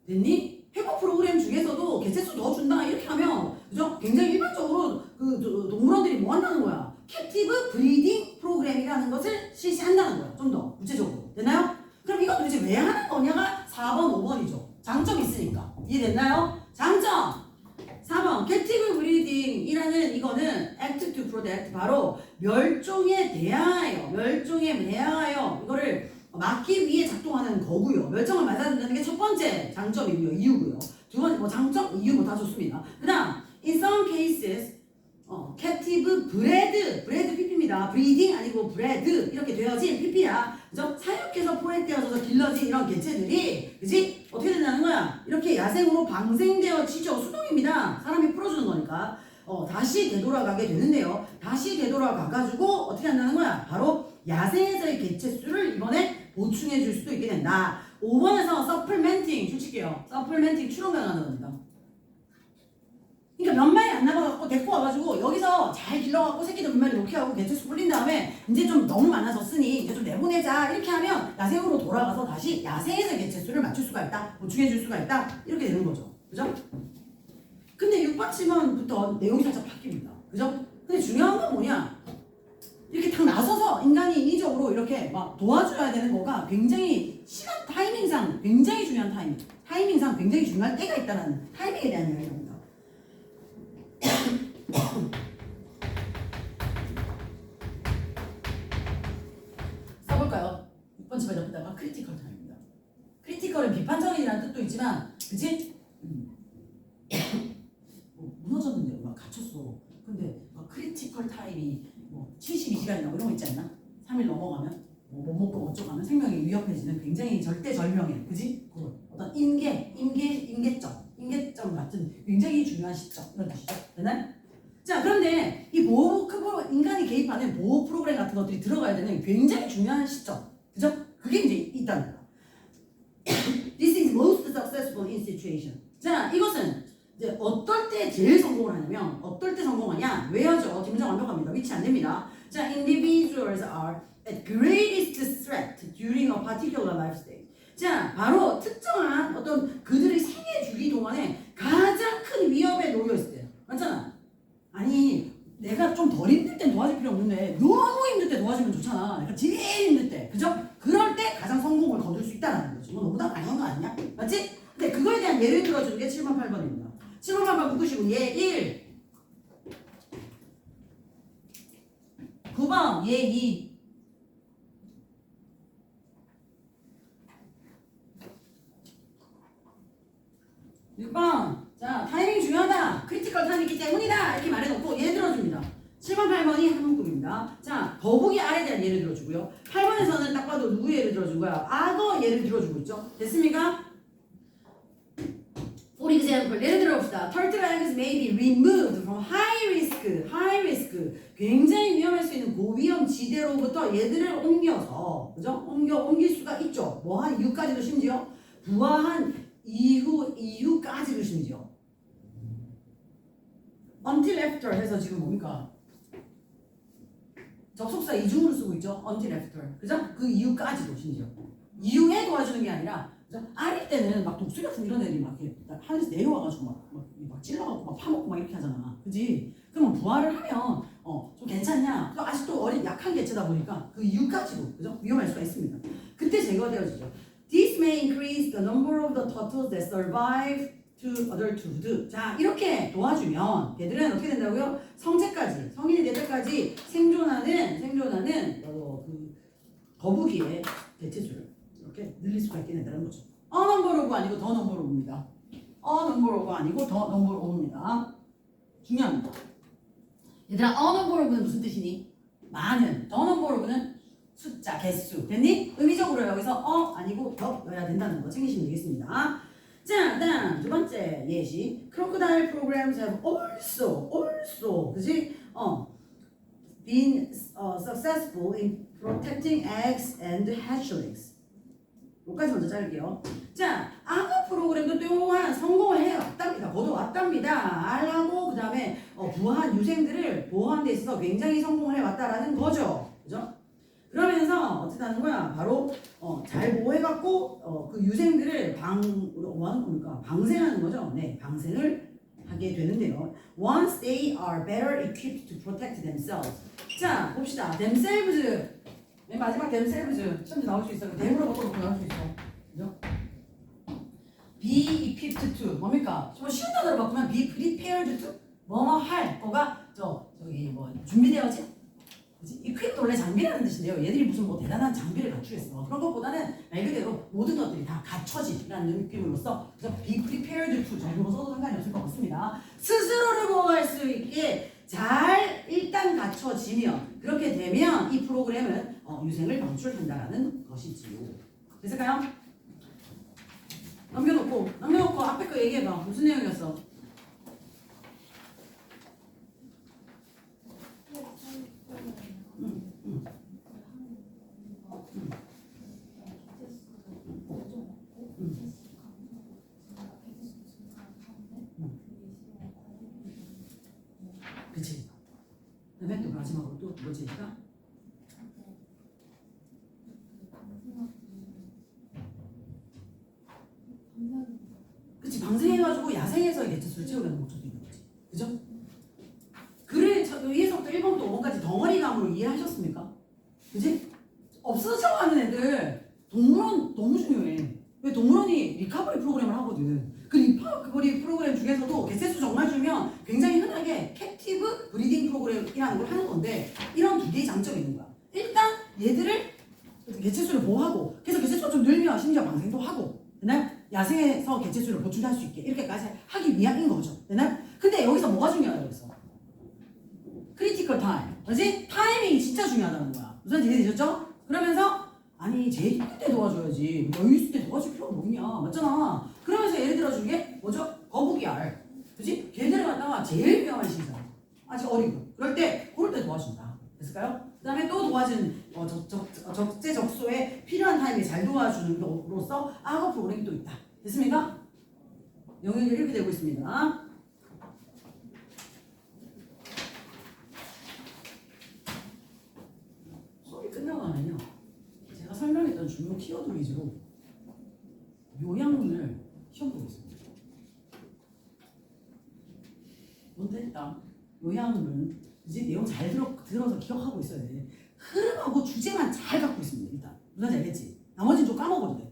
됐니? 회복 프로그램 중에서도 개체수 더 준다 이렇게 하면 그죠? 굉장히 일반적으로 그 동물원들이 뭐 한다는 거야? 캡티브 브리딩 프로그램이라는 것을 실시한다는 거야. 좀 더 구체적으로. 됐나요? 그럼 이거 도대체 왜 하는 거냐가 4번, 5번이죠. 장점이 있으니까. 이해됐나요? 장점! 4번 캡티브 브리딩이라는 이거는 act to protect 바로 멸종에 대하여 이거를 막기 위해 작동하는 거고요. 멸종을 맞아준다는 게 첫 번째 장점이고요. 이유고요. 두 번째 뭐 장점, 이유 뭐 다 좋습니다. 그다음 in some cases captive bred PP입니다. breeding 아니고 bred 이렇게 되어진 PP야. 그죠? 사육해서 포획되어서 길러진 이런 개체들이 그지? 어떻게 된다는 거야? 이렇게 야생으로 방생되어지죠. 수동입니다. 사람이 풀어주는 거니까. 다시 되돌아가게 되는데요. 다시 되돌아가가지고 어떻게 한다는 거야? 바로 야생에서의 개체수를 이번에 보충해 줄 수도 있게 된다. 5번에서 supplementing 줄칠게요. supplementing 추론가능하는 겁니다. 그러니까 몇 마리 안 남아갖고 데리고 와가지고 여기서 잘 길러갖고 새끼들 몇 마리 놓게 하고 개체수 불린 다음에 이제 좀 너무 많아졌으니 이제 좀 내보내자 이렇게 하면 야생으로 돌아가서 다시 야생에서 개체수를 맞출 수가 있다. 보충해줄 수가 있다. 이렇게 되는 거죠. 그죠? 근데 6번 7번부터 내용이 살짝 바뀝니다. 그죠? 근데 중요한 건 뭐냐? 이렇게 딱 나서서 인간이 인위적으로 이렇게 막 도와줘야 되는 거가 굉장히 시간 타이밍상 굉장히 중요한 타이밍상 굉장히 중요한 때가 있다는 타이밍에 대한 이야기입니다. 써볼까요? 6번 집에 잡다가 크리티컬 타임입니다. 크리티컬은 비판적이라는 뜻도 있지만 그치? 무너졌는데 막 갇혔어. 근데 막 크리티컬 타임이 뭐 72시간이나 뭐 이런 거 있지 않나? 3일 넘어가면 뭐 못 먹고 어쩌고 하면 생명이 위협해지는 굉장히 절대절명의 그지? 그 어떤 임계점 같은 굉장히 중요한 시점 이런 뜻이죠. 되나요? 자 그런데 이 보호 인간이 개입하는 보호 프로그램 같은 것들이 들어가야 되는 굉장히 중요한 시점. 그죠? 그게 이제 있다는 거야. This is most successful in situation. 자, 이것은 이제 어떨 때 제일 성공을 하냐면 어떨 때 성공하냐? 왜요죠? 뒷문장 완벽합니다. 위치 안 됩니다. 자, individuals are at greatest threat during a particular life stage. 자, 바로 특정한 어떤 그들의 생애 주기 동안에 가장 큰 위협에 놓여 있을 때요. 맞잖아. 아니, 내가 좀 덜 힘들 땐 도와줄 필요 없는데 너무 힘들 때 도와주면 좋잖아. 내가 제일 힘들 때, 그죠? 그럴 때 가장 성공을 거둘 수 있다는 거지. 뭐 너보다 당연한 거 아니냐? 맞지? 근데 그거에 대한 예를 들어주는 게 7번, 8번입니다. 7번, 8번 묶으시고 예 1, 9번 예 2, 6번 자 타이밍 중요하다. 크리티컬 타임이기 때문이다. 이렇게 말해놓고 예를 들어줍니다. 7번, 8번이 한 문구입니다. 자, 더보기 R에 대한 예를 들어주고요. 8번에서는 딱 봐도 누구 예를 들어준 거야? 악어 예를 들어주고 있죠. 됐습니까? For example, 예를 들어봅시다. Turtle eggs may be removed from high risk, 굉장히 위험할 수 있는 고위험 지대로부터 얘들을 옮겨서, 그죠? 옮길 수가 있죠. 뭐한 이후까지도 심지어 부화한 이후까지도 심지어. Until after 해서 지금 뭡니까? 접속사 이중으로 쓰고 있죠. Until after, 그죠? 그 이후까지도 심지어. 이후에 도와주는 게 아니라. 아릴 때는 막 독수리 같은 이런 애들이 막 이렇게 하늘에서 내려와가지고 막 찔러갖고 막 파먹고 막 이렇게 하잖아. 그지? 그러면 부활을 하면 좀 괜찮냐? 또 아직도 어린 약한 개체다 보니까 그 이후까지도 그죠? 위험할 수가 있습니다. 그때 제거되어지죠. This may increase the number of the turtles that survive to adulthood. 자, 이렇게 도와주면 걔들은 어떻게 된다고요? 성체까지, 성인이 될 때까지 생존하는 그 거북이의 개체수를 이렇게 늘릴 수가 있게 된다는 거죠. 넘버 오브 아니고 더 넘버 오브입니다. 넘버 오브 아니고 더 넘버 오브입니다. 중요합니다. 얘들아, 넘버 오브는 무슨 뜻이니? 많은. 더 넘버 오브는 숫자, 개수. 됐니? 의미적으로 여기서 아니고 더여야 된다는 거 챙기시면 되겠습니다. 자, 그다음 두 번째 예시. Crocodile programs have also, 그지? been successful in protecting eggs and hatchlings. 여기까지 먼저 자를게요. 자, 악어 프로그램도 또한 성공을 해왔답니다. 거둬왔답니다. 알라고 그 다음에 부화한 유생들을 보호하는 데 있어서 굉장히 성공을 해왔다라는 거죠. 그죠? 그러면서 어떻게 하는 거야? 바로 잘 보호해갖고 그 유생들을 뭐 하는 겁니까? 방생하는 거죠. 네, 방생을 하게 되는데요. Once they are better equipped to protect themselves. 자, 봅시다. themselves. 맨 마지막 themselves 시험지 나올 수 있어. them으로 바꿔놓고 나올 수 있어. 그죠? be equipped to 뭡니까? 좀 쉬운 단어로 바꾸면 be prepared to 뭐뭐 할 거가 저기 뭐 준비되어지. 그치? equip 원래 장비라는 뜻인데요. 얘들이 무슨 뭐 대단한 장비를 갖추겠어. 그런 것보다는 말 그대로 모든 것들이 다 갖춰진다는 느낌으로써 그래서 be prepared to 정도로 써도 상관이 없을 것 같습니다. 스스로를 보호할 수 있게 잘 일단 갖춰지면 그렇게 되면 이 프로그램은 유생을 방출한다라는 것이지요. 됐을까요? 넘겨놓고 앞에 거 얘기해봐. 무슨 내용이었어? 그치? 그다음에 또 마지막으로 또 뭐지? 그치? 방생해가지고 야생에서의 개체수를 채우려는 목적이 있는 거지. 그죠? 글을 위에서부터 1번부터 5번까지 덩어리감으로 이해하셨습니까? 그지? 없어져가는 애들 동물원 너무 중요해. 왜 동물원이 리커버리 프로그램을 하거든. 그 리커버리 프로그램 중에서도 개체수 정말 주면 굉장히 흔하게 캡티브 브리딩 프로그램이라는 걸 하는 건데 이런 두 개의 장점이 있는 거야. 일단 얘들을 개체수를 보호하고 그래서 개체수가 좀 늘면 심지어 방생도 하고 그날 야생에서 개체수를 보충할 수 있게 이렇게까지 하기 위함인 거죠. 근데 여기서 뭐가 중요하다고 했어? 크리티컬 타임. 그렇지? 타이밍이 진짜 중요하다는 거야. 무슨 이해되셨죠? 그러면서 아니 제일 힘들 때 도와줘야지 여유 있을 때 도와줄 필요가 뭐 있냐. 맞잖아. 그러면서 예를 들어준 게 뭐죠? 거북이 알. 그렇지? 걔들을 갖다가 제일 위험한 시기잖아. 아직 어리고. 그럴 때 도와준다. 도와준 적재적소에 필요한 타임에 잘 도와주는 것으로서 악어 프로그램이 또 있다. 됐습니까? 영역이 이렇게 되고 있습니다. 수업이 끝나고 나면요, 제가 설명했던 중요 키워드 위주로 요약문을 시험 보겠습니다. 먼저 일단 요약문은 이제 내용 잘 들어서 기억하고 있어야 돼. 흐름하고 주제만 잘 갖고 있습니다. 일단 무슨 말인지 알겠지? 나머지는 좀 까먹어도 돼.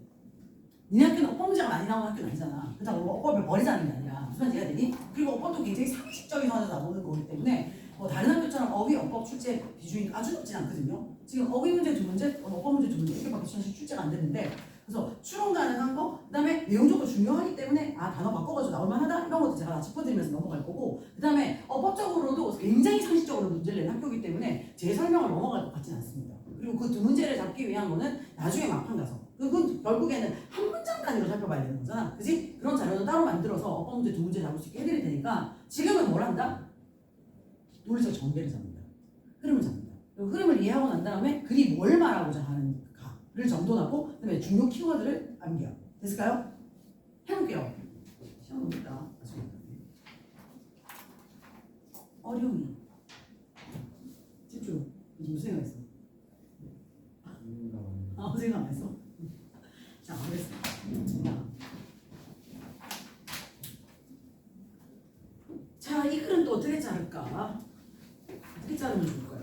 니네 학교는 어법 문제가 많이 나오는 학교는 아니잖아. 그렇다고 어법을 버리자는 게 아니라 무슨 말인지 해야 되니? 그리고 어법도 굉장히 상식적인 선에서 나오는 거기 때문에 다른 학교처럼 어휘 어법 출제 비중이 아주 높진 않거든요. 지금 어휘 문제 2문제, 어법 문제 2문제 이렇게밖에 출제가 안 되는데, 그래서 추론 가능한 거, 그 다음에 내용적으로 중요하기 때문에 단어 바꿔가지고 나올만하다 이런 것도 제가 다 짚어드리면서 넘어갈 거고, 그 다음에 어법적으로도 굉장히 상식적으로 문제를 낸 학교이기 때문에 제 설명을 넘어갈 것 같지는 않습니다. 그리고 그 두 문제를 잡기 위한 거는 나중에 막판 가서, 그건 결국에는 한 문장 단위로 살펴봐야 되는 거잖아, 그지? 그런 자료는 따로 만들어서 어법 문제 2문제 잡을 수 있게 해드릴 테니까 지금은 뭘 한다? 논리적 전개를 잡는다. 흐름을 잡는다. 그리고 흐름을 이해하고 난 다음에 글이 뭘 말하고자 하는가를 정돈하고, 그 다음에 중요 키워드를 암기하고. 됐을까요? 해볼게요. 시험 봅니다. 어려움이. 집중. 무슨 생각했어? 아무 생각 안 했어? 자, 알겠습니다. 자, 이 글은 또 어떻게 자를까? 어떻게 자르면 좋을까요?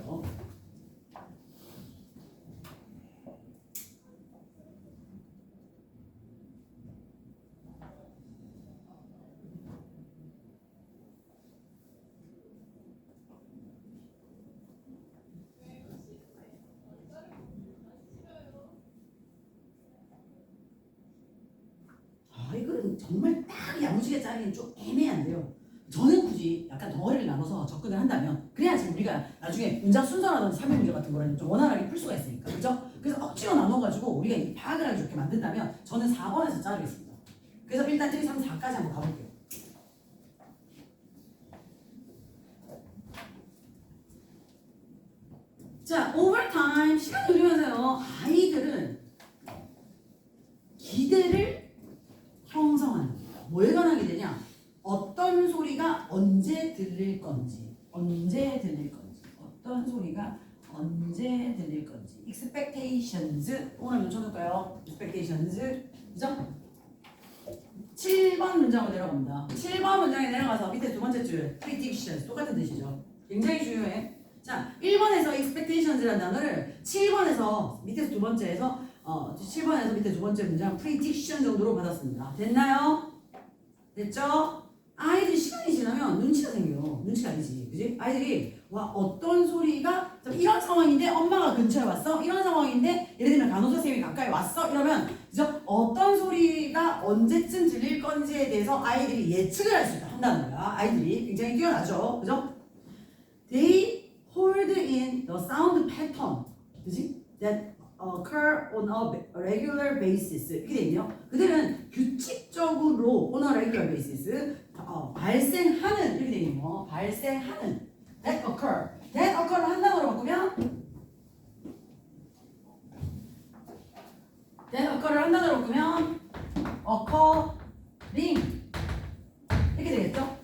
이 글은 정말 딱 야무지게 자르기는 좀 애매한데요. 저는 굳이 약간 덩어리를 나눠서 접근을 한다면, 그래야지 우리가 나중에 문장 순서라든지 설명 문제 같은 거를 좀 원활하게 풀 수가 있으니까, 그렇죠? 그래서 억지로 나눠가지고 우리가 이 파악을 하기 좋게 만든다면 저는 4번에서 자르겠습니다. 그래서 일단 1, 2, 3, 4까지 한번 가볼게요. 자, 오버타임 시간이 흐르면서요, 아이들은 기대를 형성하는 겁니다. 뭐에 관한 기대냐? 어떤 소리가 언제 들릴 건지, 어떤 소리가 언제 들릴 건지. expectations. 오늘 몇 쳐줄까요? expectations. 그죠? 7번 문장으로 내려갑니다. 7번 문장에 내려가서 밑에 두 번째 줄 predictions 똑같은 뜻이죠. 굉장히 중요해. 자, 1번에서 expectations라는 단어를 7번에서 밑에서 두 번째에서 7번에서 밑에 두 번째 문장 prediction 정도로 받았습니다. 됐나요? 됐죠? 아이들이 시간이 지나면 눈치가 생겨요. 눈치가 아니지, 그지? 아이들이 와, 어떤 소리가 이런 상황인데 엄마가 근처에 왔어? 이런 상황인데 예를 들면 간호사 선생님이 가까이 왔어? 이러면 그죠? 어떤 소리가 언제쯤 들릴 건지에 대해서 아이들이 예측을 할 수 있다 한다는 거야. 아이들이 굉장히 뛰어나죠, 그죠? They hold in the sound pattern, 그지? That occur on a regular basis. 이렇게 돼 있네요. 그들은 규칙적으로 on a regular basis 발생하는, 이렇게 돼 있네요. 발생하는 that occur. that occur를 한 단어로 바꾸면 that occur를 한 단어로 바꾸면 occurring 이렇게 되겠죠?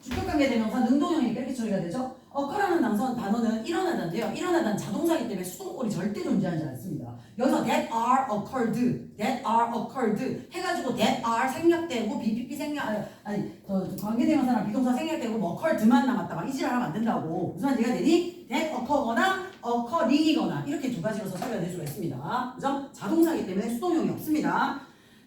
주격관계 대명사 능동형이니까 이렇게 처리가 되죠? occur라는 단어는 일어나다인데요. 일어나다는 자동사이기 때문에 수동꼴이 절대 존재하지 않습니다. 여기서 that are occurred 해가지고 that are 생략되고 BPP 관계대명사나 비동사 생략되고 뭐 occurred만 남았다 막 이지랄 하면 안 된다고. 무슨 말인지 되니? that occur거나 occurring이거나 이렇게 두 가지로서 처리가 될 수가 있습니다. 그죠? 자동사이기 때문에 수동형이 없습니다.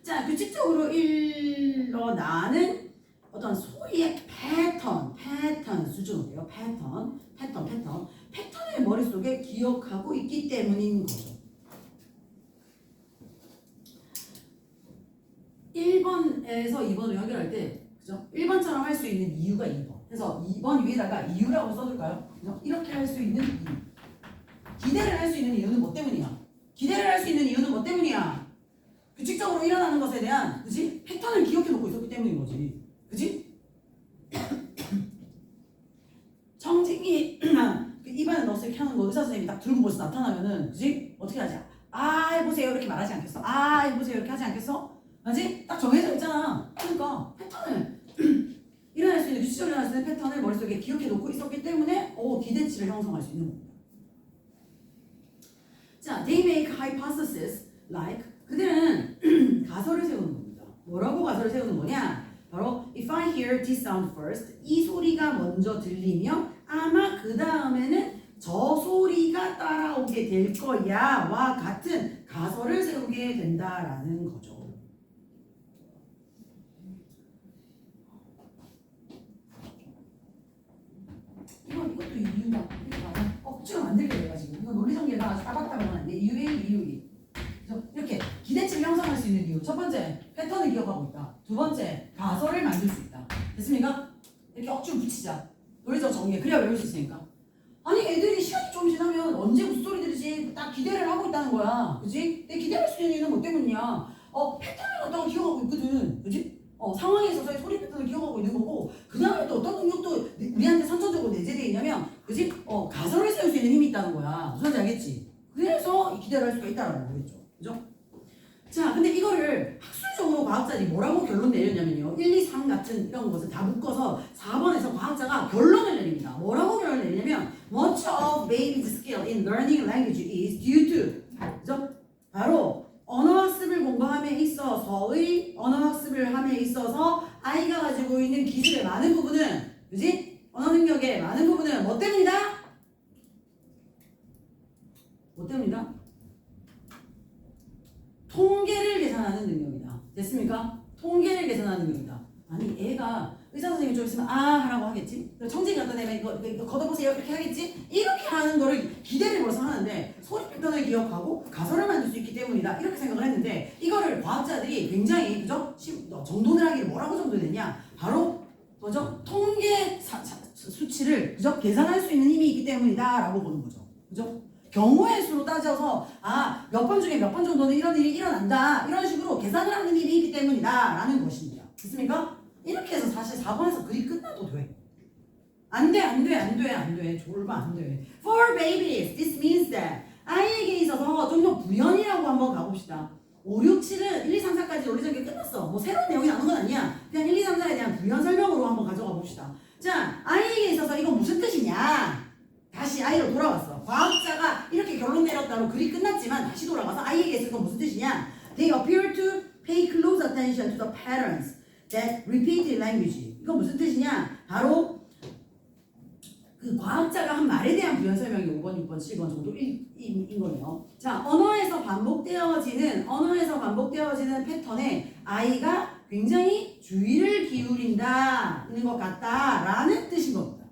자, 규칙적으로 일어나는 어떤 소리의 패턴 수준으로요. 패턴을 머릿속에 기억하고 있기 때문인 거죠. 1번에서 2번을 연결할 때, 그죠? 1번처럼 할 수 있는 이유가 2번. 그래서 2번 위에다가 이유라고 써줄까요? 그죠? 이렇게 할 수 있는 이유. 기대를 할 수 있는 이유는 뭐 때문이야? 규칙적으로 일어나는 것에 대한, 그지? 패턴을 기억해 놓고 있었기 때문인 거지. 그지? 정직이 입안에 넣었을 이렇게 하는 거 의사 선생님이 딱 들고 벌써 나타나면은 그지? 어떻게 하지? 아 해보세요 이렇게 말하지 않겠어? 아 해보세요 이렇게 하지 않겠어? 맞지? 딱 정해져 있잖아. 그러니까 패턴을 일어날 수 있는 규칙적으로 일어날 수 있는 패턴을 머릿속에 기억해 놓고 있었기 때문에 기대치를 형성할 수 있는 겁니다. 자, they make hypothesis like 그들은 가설을 세우는 겁니다. 뭐라고 가설을 세우는 거냐? 바로 if I hear this sound first 이 소리가 먼저 들리면 아마 그 다음에는 저 소리가 따라오게 될 거야 와 같은 가설을 세우게 된다라는 거죠. 이것도 이유다. 억지로 만들게 내가 지금 이거 논리전개가 아주 따박따박은 안 돼. 이유이. 그래서 이렇게 기대치를 형성할 수 있는 이유. 첫 번째, 패턴을 기억하고 있다. 두 번째, 가설을 만들 수 있다. 됐습니까? 이렇게 억지로 붙이자. 논리적 전개. 그래야 외울 수 있으니까. 아니 애들이 시간이 좀 지나면 언제 무슨 소리 들으지 딱 기대를 하고 있다는 거야. 그지? 근데 기대할 수 있는 이유는 뭐 때문이냐? 패턴을 갖다가 기억하고 있거든. 그지? 상황에 있어서의 소리 패턴을 기억하고 있는 거고 그 다음에 또 어떤 능력도 우리한테 선천적으로 내재되어 있냐면 그지? 가설을 세울 수 있는 힘이 있다는 거야. 무슨 말인지 알겠지? 그래서 기대를 할 수가 있다는 거겠죠. 그죠? 자, 근데 이거를 학술적으로 과학자들이 뭐라고 결론 내렸냐면요. 1, 2, 3 같은 이런 것을 다 묶어서 4번에서 과학자가 결론을 내립니다. 뭐라고 결론을 내리냐면 Much of baby's skill in learning language is due to 그죠? 바로 언어학습을 공부함에 있어서의 언어학습을 함에 있어서 아이가 가지고 있는 기술의 많은 부분은 그지? 언어 능력의 많은 부분은 뭐 때문이다? 뭐 때문이다? 통계를 계산하는 능력이다. 됐습니까? 통계를 계산하는 능력이다. 아니 애가 의사 선생님이 좀 있으면 아 하라고 하겠지? 청진이 갖다 대면 이거 걷어보세요 이렇게 하겠지? 이렇게 하는 거를 기대를 벌써 하는데 소리 패턴을 기억하고 가설을 만들 수 있기 때문이다 이렇게 생각을 했는데 이거를 과학자들이 굉장히 그죠? 정돈을 하기를 뭐라고 정돈했냐? 바로 뭐죠? 통계 수치를 그죠? 계산할 수 있는 힘이 있기 때문이다 라고 보는 거죠. 그죠? 경우의 수로 따져서 몇 번 중에 몇 번 정도는 이런 일이 일어난다 이런 식으로 계산을 하는 일이 있기 때문이다 라는 것입니다. 됐습니까? 이렇게 해서 사실 4번에서 글이 끝나도 돼. 안 돼. 졸바 안 돼. For babies, this means that 아이에게 있어서 좀 더 부연이라고 한번 가봅시다. 5, 6, 7은 1, 2, 3, 4까지 논리전개 끝났어. 뭐 새로운 내용이 나오는 건 아니야. 그냥 1, 2, 3, 4에 대한 부연 설명으로 한번 가져가 봅시다. 자, 아이에게 있어서 이거 무슨 뜻이냐? 다시 아이로 돌아왔어. 과학자가 이렇게 결론 내렸다로 글이 끝났지만 다시 돌아가서 아이에게 있어서 이거 무슨 뜻이냐? They appear to pay close attention to the patterns that repeat in language. 이거 무슨 뜻이냐? 바로 그 과학자가 한 말에 대한 부연 설명이 5번, 6번, 7번 정도인 거네요. 자, 언어에서 반복되어지는 패턴에 아이가 굉장히 주의를 기울인다는 것 같다라는 뜻인 겁니다.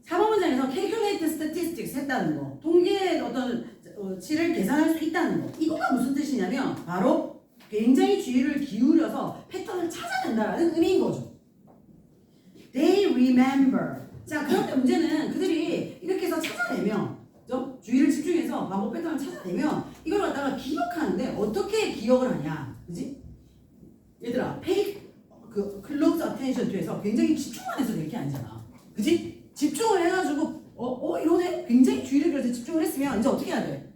4번 문장에서 calculate statistics 했다는 거, 통계의 어떤 치를 계산할 수 있다는 거, 이거가 무슨 뜻이냐면 바로 굉장히 주의를 기울여서 패턴을 찾아낸다라는 의미인 거죠. They remember. 자, 그런데 문제는 그들이 이렇게 해서 찾아내면, 그죠? 주의를 집중해서 반복 패턴을 찾아내면 이걸 갖다가 기억하는데 어떻게 기억을 하냐, 그지? 얘들아, pay close attention to에서 굉장히 집중만 해서 될 게 아니잖아, 그지? 집중을 해가지고 이러네? 굉장히 주의를 기울여서 집중을 했으면 이제 어떻게 해야 돼?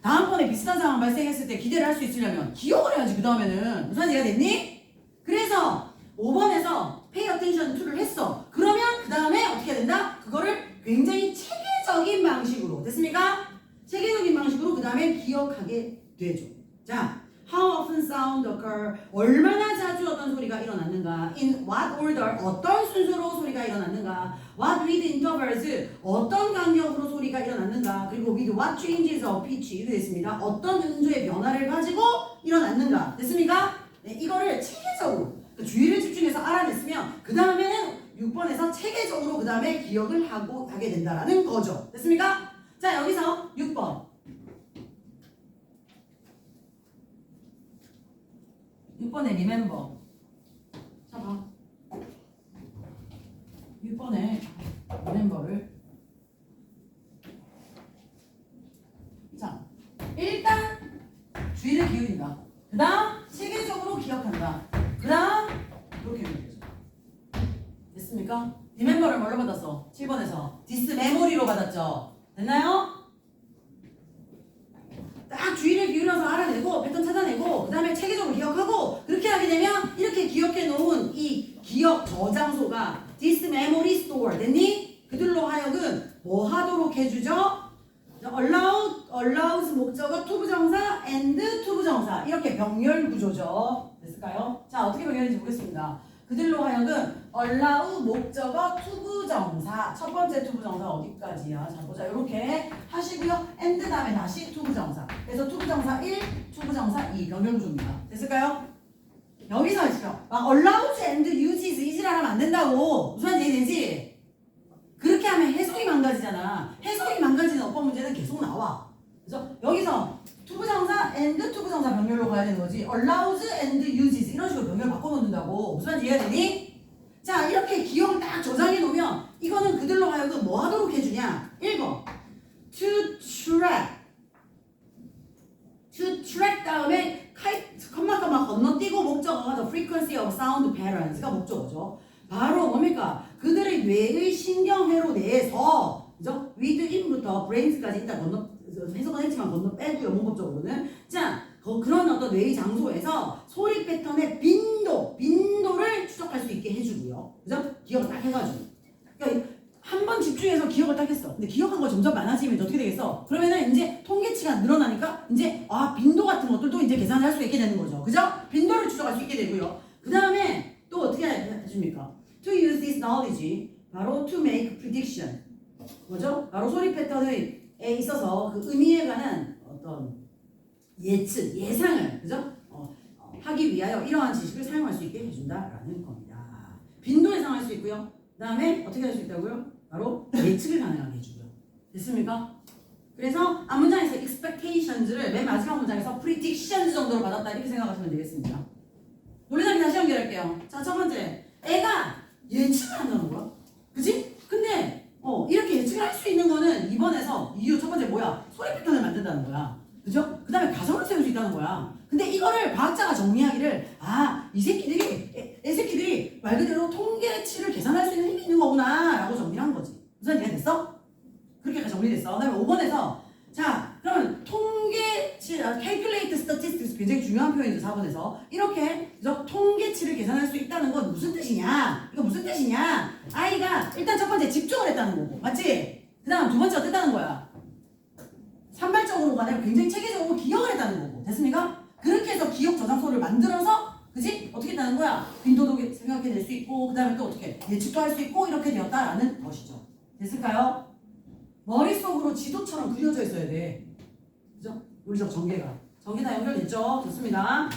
다음번에 비슷한 상황 발생했을 때 기대를 할 수 있으려면 기억을 해야지. 그 다음에는 무슨 얘기가 됐니? 그래서 5번에서 pay attention to를 했어. 그러면 그 다음에 어떻게 해야 된다? 그거를 굉장히 체계적인 방식으로, 됐습니까? 체계적인 방식으로 그 다음에 기억하게 되죠. 자, how often sound occur? 얼마나 자주 어떤 소리가 일어났는가? In what order? 어떤 순서로 소리가 일어났는가? What with intervals? 어떤 간격으로 소리가 일어났는가? 그리고 with what changes of pitch? 이렇게 됐습니다. 어떤 음조의 변화를 가지고 일어났는가? 됐습니까? 네, 이거를 체계적으로 주의를 집중해서 알아냈으면 그 다음에는 6번에서 체계적으로 그 다음에 기억을 하게 된다라는 거죠. 됐습니까? 자, 여기서 6번. 6번에 remember. 자, 봐. 6번에 remember를. 자, 일단 주의를 기울인다. 그 다음 체계적으로 기억한다. 그 다음 이렇게 되죠. 됐습니까? 됐습니까? 리멤버를 뭘로 받았어? 7번에서 디스메모리로 받았죠. 됐나요? 딱 주의를 기울여서 알아내고 패턴 찾아내고 그 다음에 체계적으로 기억하고 그렇게 하게 되면 이렇게 기억해 놓은 이 기억 저장소가 This memory store 됐니? 그들로 하여금 뭐 하도록 해주죠? allows 목적어 투부정사 and 투부정사 이렇게 병렬 구조죠. 됐을까요? 자 어떻게 병렬인지 보겠습니다. 그들로 하여금 allow 목적어 투부정사 첫 번째 투부정사 어디까지야? 자 보자 이렇게 하시고요. and 다음에 다시 투부정사 그래서 투부정사 1, 투부정사 2 병렬 구조입니다. 됐을까요? 여기서 지금 막 allows and uses 이지랄하면 안 된다고 무슨 말인지 이해되지? 그렇게 하면 해석이 망가지잖아. 해석이 망가지는 어법 문제는 계속 나와. 그래서 여기서 투부정사 and 투부정사 병렬로 가야 되는 거지. allows and uses 이런 식으로 병렬 바꿔놓는다고. 무슨 말인지 이해되니? 자 이렇게 기억을 딱 저장해 놓으면 이거는 그들로 하여금 뭐 하도록 해주냐. 1번 to track 다음에 컴마 건너뛰고 목적어가 the frequency of sound patterns가 목적어죠. 바로 뭡니까? 그들의 뇌의 신경회로 내에서 그죠? with in부터 brains까지 일단 건너 해석은 했지만 건너 빼고요 문법적으로는 자 그런 어떤 뇌의 장소에서 소리 패턴의 빈도를 추적할 수 있게 해주고요. 그죠? 기억을 딱 해가지고 그러니까 한 번 집중해서 기억을 딱 했어. 근데 기억한 거 점점 많아지면 어떻게 되겠어? 그러면은 이제 통계치가 늘어나니까 이제 빈도 같은 것들도 이제 계산을 할 수 있게 되는 거죠. 그죠? 빈도를 추적할 수 있게 되고요. 그 다음에 또 어떻게 해줍니까? To use this knowledge 바로 to make prediction 뭐죠? 바로 소리 패턴에 있어서 그 의미에 관한 어떤 예측, 예상을 그죠? 하기 위하여 이러한 지식을 사용할 수 있게 해준다라는 겁니다. 빈도 예상할 수 있고요. 그 다음에 어떻게 할 수 있다고요? 바로 예측을 가능하게 해주고요. 됐습니까? 그래서 앞문장에서 expectations를 맨 마지막 문장에서 predictions 정도로 받았다 이렇게 생각하시면 되겠습니다. 논리적인 다시 연결할게요. 자, 첫 번째 애가 예측을 한다는 거야. 그치? 근데 이렇게 예측을 할 수 있는 거는 2번에서 이유 첫 번째 뭐야? 소리 패턴을 만든다는 거야. 그죠? 그 다음에 가설을 세울 수 있다는 거야. 근데 이거를 과학자가 정리하기를 이 새끼들이 애새끼들이 말 그대로 통계치를 계산할 수 있는 힘이 있는 거구나 라고 정리한 거지. 무슨 이해가 됐어? 그렇게 정리됐어. 그 다음에 5번에서 자 그러면 통계치 calculate statistics 굉장히 중요한 표현이죠. 4번에서 이렇게 그래서 통계치를 계산할 수 있다는 건 무슨 뜻이냐? 이거 무슨 뜻이냐? 아이가 일단 첫 번째 집중을 했다는 거고 맞지? 그 다음 두 번째 어땠다는 거야? 산발적으로가 아니라 굉장히 체계적으로 기억을 했다는 거고 됐습니까? 그렇게 해서 기억 저장소를 만들어서 그치? 어떻게 했다는 거야? 빈도도 생각해낼 수 있고 그 다음에 또 어떻게 예측도 할 수 있고 이렇게 되었다라는 것이죠. 됐을까요? 머릿속으로 지도처럼 그려져 있어야 돼. 그죠? 물리적 전개가. 전개 다 연결됐죠? 좋습니다.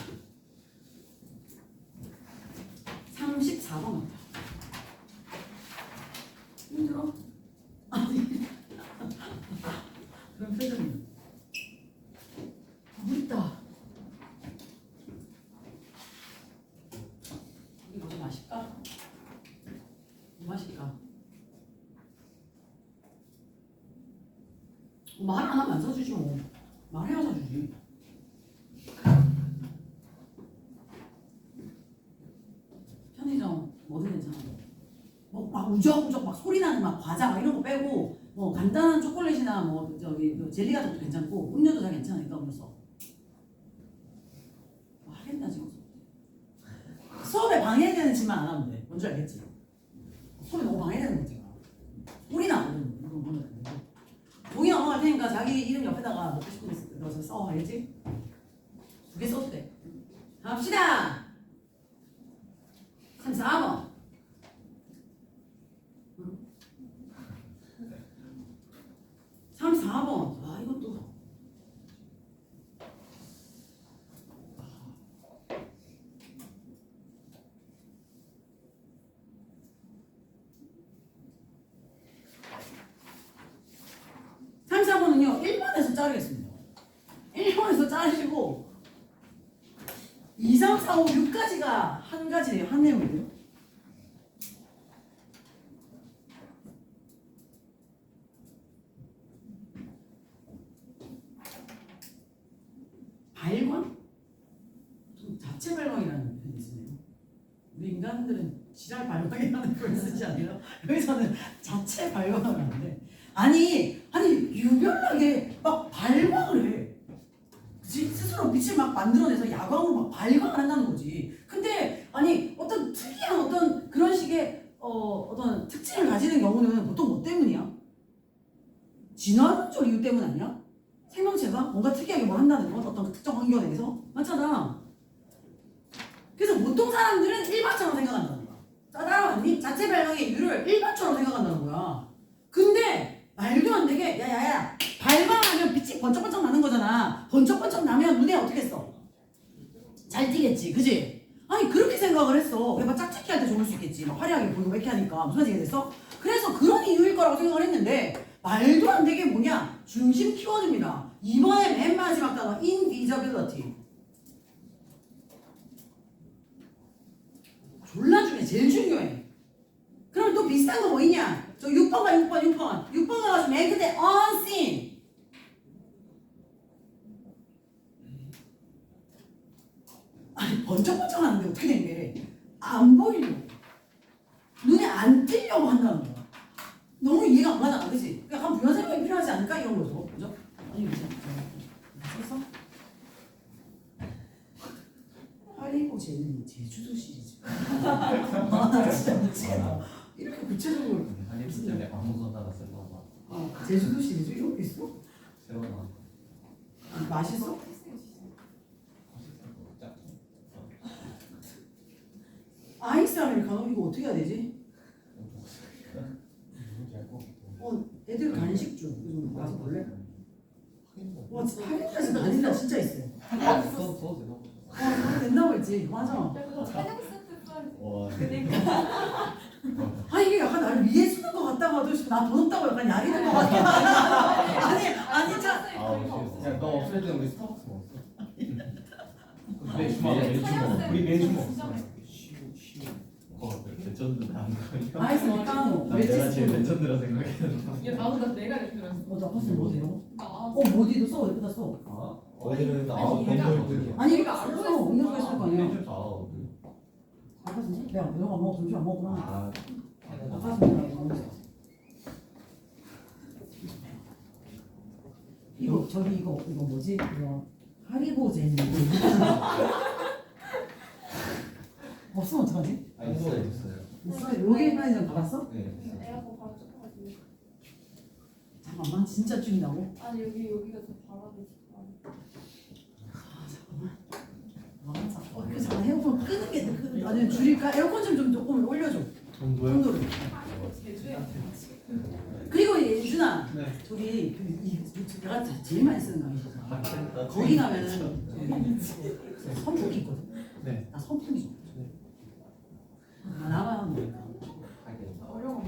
34번 갑니다. 힘들어? 아니. 그럼 표정이. 묻다. 우리 뭐 좀 마실까? 뭐 마실까? 말 안 하면 안 사주지 뭐. 말해야 사주지. 편의점 뭐든 괜찮아. 뭐 막 우적우적 막 소리 나는 막 과자 막 이런 거 빼고 뭐 간단한 초콜릿이나 뭐 저기 젤리 같은 것도 괜찮고 음료도 다 괜찮으니까 음료수. 뭐 하겠다 지금. 수업에 방해되는 짓만 안 하면 돼. 뭔지 알겠지? 수업에 너무 방해되는 거지. 소리 나거든. 이건 뭔지 알겠지? 종이 넘어갈 테니까 자기 이름 옆에다가 먹고 싶은 거 넣어서 써. 알겠지? 2개 써도 돼. 갑시다. 34번. 응? 34번. 이것도. 번은요 1번에서 자르겠습니다. 1번에서 자르시고 2, 3, 4, 5, 6까지가 한 가지네요. 한 내용이에요. 발광? 좀 자체 발광이라는 표현이 있네요. 우리 인간들은 지랄 발광이라는 표현을 쓰지 않아요. 여기서는 자체 발광을 하는데 아니 유별나게 막 발광을 해. 그치? 스스로 빛을 막 만들어내서 야광으로 막 발광을 한다는 거지. 근데 아니 어떤 특이한 어떤 그런 식의 어떤 특징을 가지는 경우는 보통 뭐 때문이야? 진화론적 이유 때문 아니야? 생명체가 뭔가 특이하게 뭐 한다는 것, 어떤 특정 환경 내에서 맞잖아. 그래서 보통 사람들은 일반처럼 생각한다는 거야. 따라왔니? 자체 발광의 이유를 일반처럼 생각한다는 거야. 근데 말도 안 되게 야야야 발광하면 빛이 번쩍번쩍 나는 거잖아. 번쩍번쩍 나면 눈에 어떻게 했어? 잘 띄겠지, 그지? 아니 그렇게 생각을 했어. 막 짝짓기 할 때 좋을 수 있겠지. 막 화려하게 보이고 이렇게 하니까 무슨 말인지 됐어? 그래서 그런 이유일 거라고 생각을 했는데 말도 안 되게 뭐냐? 중심 키워드입니다. 이번에 맨 마지막 단어 invisibility. 졸라 중에 제일 중요해. 그럼 또 비슷한 거 뭐 있냐? 저 6번가 6번 가가지고 맨 끝에 unseen. 아니 번쩍번쩍 하는데 어떻게 된 게 안 보이려고 눈에 안 띄려고 한다는 거야. 너무 이해가 안 가잖아, 그치? 약간 부연 설명이 필요하지 않을까? 이런 거죠, 그죠? 아니 그죠? 썼어? 하리보 제는 제주도 시리즈. 아 진짜 미치겠다. 이렇게 구체적으로 한입 때문에 아무도 나갔을 거 봐. 제주도 시리즈 이런 게 있어? 새로 나왔어. 맛있어? 아이스 아메리카노 이거 어떻게 해야 되지? 애들 간식 중. 이거 좀 가서 볼래? 와 진짜 할인까지 바닐라 진짜 있어요. 써도 되나? 와 된다고 했지. 맞아. 찬양 세트 써야지. 와. 그니까. 아 이게 약간 나를 위해 쓰는 것 같다가도 나 돈 없다고 약간 야리는 것 같긴 하다. 아니 자. 야, 너 없을 때 우리 스타벅스 먹었어? 매주 먹어. 우리 매주 먹어. 레전드 안 거야. 아이스 아메리카노. 내가 제일 레전드라 생각했는데. 이게 나보다 내가 레트라서. 나 봤을 뭐 돼요? 나. 어디도 써 여기다 써. 아, 어디는 아니, 얘가 아니 얘가 이거 알로에 써. 쓰는 음료수에 거야. 쓸거 아니야. 아, 아까 진짜 내가 이거 안 먹어 점심 안 먹구나. 아, 아까 진짜 이거 먹었어. 이거 저기 이거 뭐지? 이거 하리보 젤리. 없으면 어떡하지? 있어요, 있어요. 있어? 여기 편의점 가봤어? 네. 내가 더 바로 쫓아가지. 잠깐만 진짜 줄인다고? 아니 여기가 더 바람이 좋아. 맞아. 그 잠깐 에어컨 끄는 게 그, 아니 줄일까? 에어컨 좀 조금 올려줘. 정도를. 제주에 그리고 예준아, 네. 저기 내가 제일 많이 쓰는 강의잖아. 거기 가면은 선풍기 있거든. 네. 나 선풍기 좀. 나만 보니까. 어려워.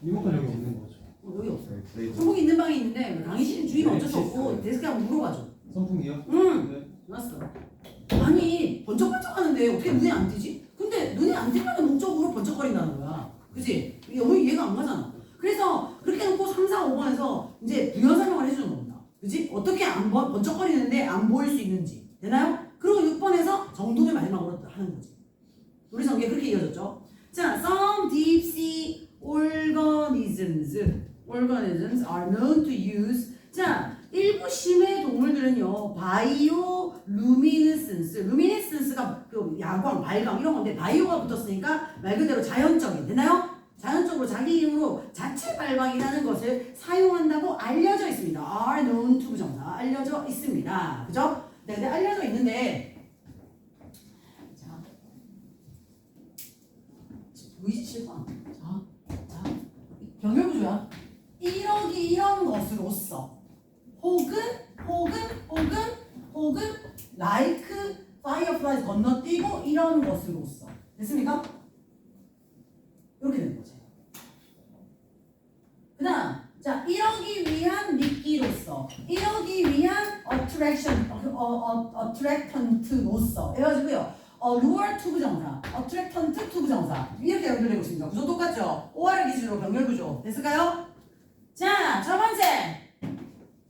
리모컨 여기 있는 거죠. 여기 없어. 선풍기 있는 방이 있는데 강의실 주인은 어쩔 수 없고 데스크에 한번 물어봐줘. 선풍기요? 응. 네. 알았어. 아니 번쩍번쩍 하는데 어떻게 눈에 안 띄지? 근데 눈에 안 띄면 목적으로 번쩍거린다는 거야. 그치? 너무 이해가 안 가잖아. 그래서 그렇게 해놓고 3, 4, 5번에서 이제 부연 설명을 해주는 겁니다. 그치? 어떻게 안 번쩍거리는데 안 보일 수 있는지. 되나요? 그리고 6번에서 정돈을 마지막으로 하는 거지. 우리 전개 그렇게 이어졌죠? 자, some deep sea organisms are known to use. 자, 일부 심해 동물들은요, luminescence가 그 야광, 발광 이런 건데 바이오가 붙었으니까 말 그대로 자연적인, 되나요? 자연적으로 자기 이름으로 자체 발광이라는 것을 사용한다고 알려져 있습니다. are known to 부정사 알려져 있습니다. 그죠? 네, 근데 알려져 있는데 자, 보이지 실판. 자, 병렬구조야. 이런 것으로서 혹은 like fireflies 건너뛰고 이런 것으로서 됐습니까? 이렇게 되는 거지. 그다음 자 이러기 위한 미끼로서 이러기 위한 attractant로서 해가지고요. lure to 부정사, attractant to 부정사 이렇게 연결되고 있습니다. 구조 똑같죠? OR 기준으로 병렬구조 됐을까요? 자, 첫 번째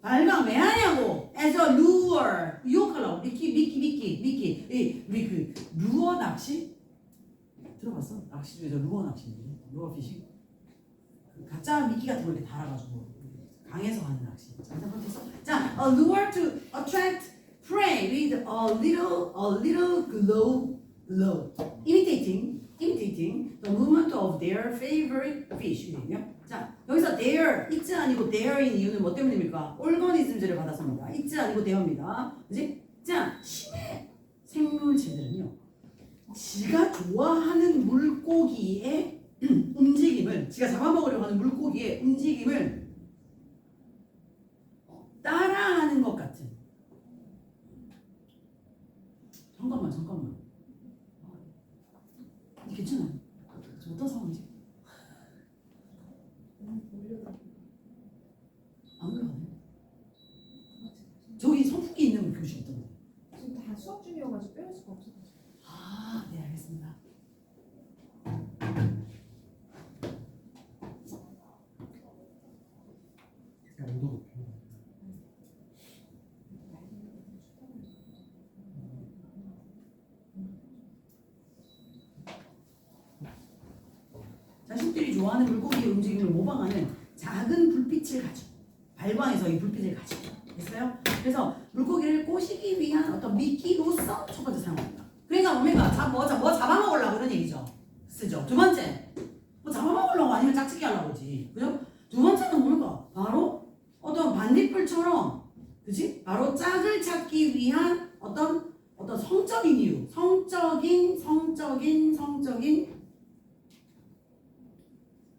발광 왜 하냐고 as a lure 유혹하려고 미끼 우리 그 루어 낚시 들어봤어? 낚시 중에서 루어 낚시인데 루어 피싱. 그 가짜 미끼 같은 거 이렇게 달아가지고 강에서 하는 낚시. 자, a lure to attract prey with a little glow, imitating the movement of their favorite fish. 이거든요. 자, 여기서 their, it's 아니고 there인 이유는 뭐 때문입니까? organisms를 받았습니다. it's 아니고 there입니다. 그지? 자, 신의 생물체들은요, 지가 좋아하는 물고기의 움직임을, 지가 잡아먹으려고 하는 물고기의 움직임을 따라하는 것 같은. 잠깐만. 괜찮아요. 어떤 상황이지? 안 올라가네. 저기 선풍기 있는 교실 있던데. 지금 다 수업 중이어가지고 빼올 수가 없어서. 아, 네, 알겠습니다. 온도 높여. 자신들이 좋아하는 물고기의 움직임을 모방하는 작은 불빛을 가지고 발광해서 이 불빛을 가지고 있어요. 그래서 물고기를 꼬시기 위한 어떤 미끼로서 첫 번째 사용합니다. 그러니까 뭡니까? 뭐 잡아먹으려고 그런 얘기죠. 쓰죠. 두 번째, 뭐 잡아먹으려고 아니면 짝짓기 하려고지. 그죠? 두 번째는 뭡니까? 바로 어떤 반딧불처럼, 그지? 바로 짝을 찾기 위한 어떤 성적인 이유, 성적인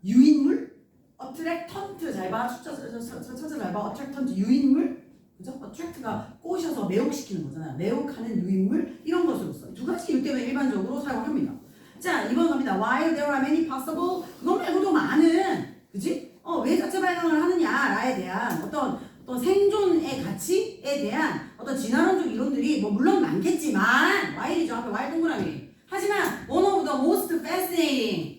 유인물, attractant 잘 봐, 첫째 잘 봐, attractant 유인물, 그죠? attract가 꼬셔서 매혹시키는 거잖아요. 매혹하는 유인물 이런 것으로서 두 가지 이유 때문에 일반적으로 사용합니다. 자, 2번 갑니다. While there are many possible, 그것 말고도 많은, 그지? 왜 자체 발광을 하느냐라에 대한 어떤 생존의 가치에 대한 어떤 진화론적 이론들이 뭐 물론 많겠지만, while이죠 앞에 while 동그라미. 하지만 one of the most fascinating.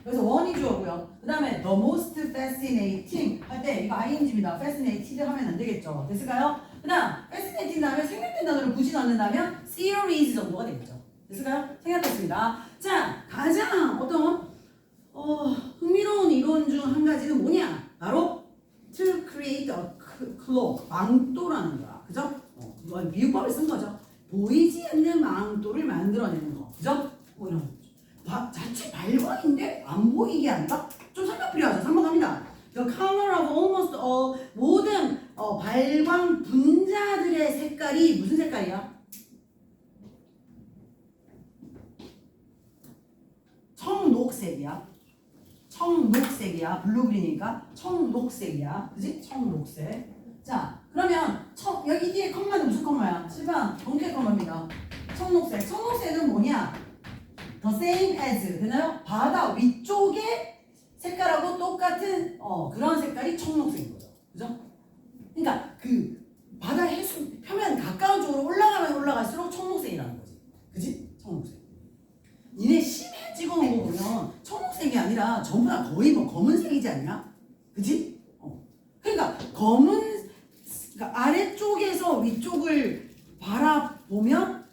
그래서 one이 주어고요. 그 다음에 the most fascinating 할 때 이거 ing입니다. fascinated 하면 안 되겠죠. 됐을까요? 그 다음 fascinating 다음에 생략된 단어를 굳이 넣는다면 series 정도가 되겠죠. 됐을까요? 생략됐습니다. 자, 가장 어떤 흥미로운 이론 중 한 가지는 뭐냐? 바로 to create a cloak, 망토라는 거야. 그죠? 이건 비유법을 쓴 거죠. 보이지 않는 망토를 만들어내는 거. 그죠? 뭐 이런 거. 자체 발광인데 안 보이게 한다? 좀 설명 필요하죠. 3번 갑니다. The color of almost all, 모든 발광 분자들의 색깔이 무슨 색깔이야? 청록색이야. 블루그린이니까 청록색이야. 그지? 청록색. 자, 그러면 여기 뒤에 컴마는 무슨 컴마야? 7번 동태 컴마입니다. 청록색은 뭐냐? The same as, 되나요? 바다 위쪽의 색깔하고 똑같은 그런 색깔이 청록색인 거죠. 그죠? 그러니까 그 바다 해수 표면 가까운 쪽으로 올라가면 올라갈수록 청록색이라는 거지. 그지? 청록색. 니네 심해 찍어놓은 거 보면 청록색이 아니라 전부 다 거의 뭐 검은색이지 않냐? 그지? 그러니까 그러니까 아래쪽에서 위쪽을 바라보면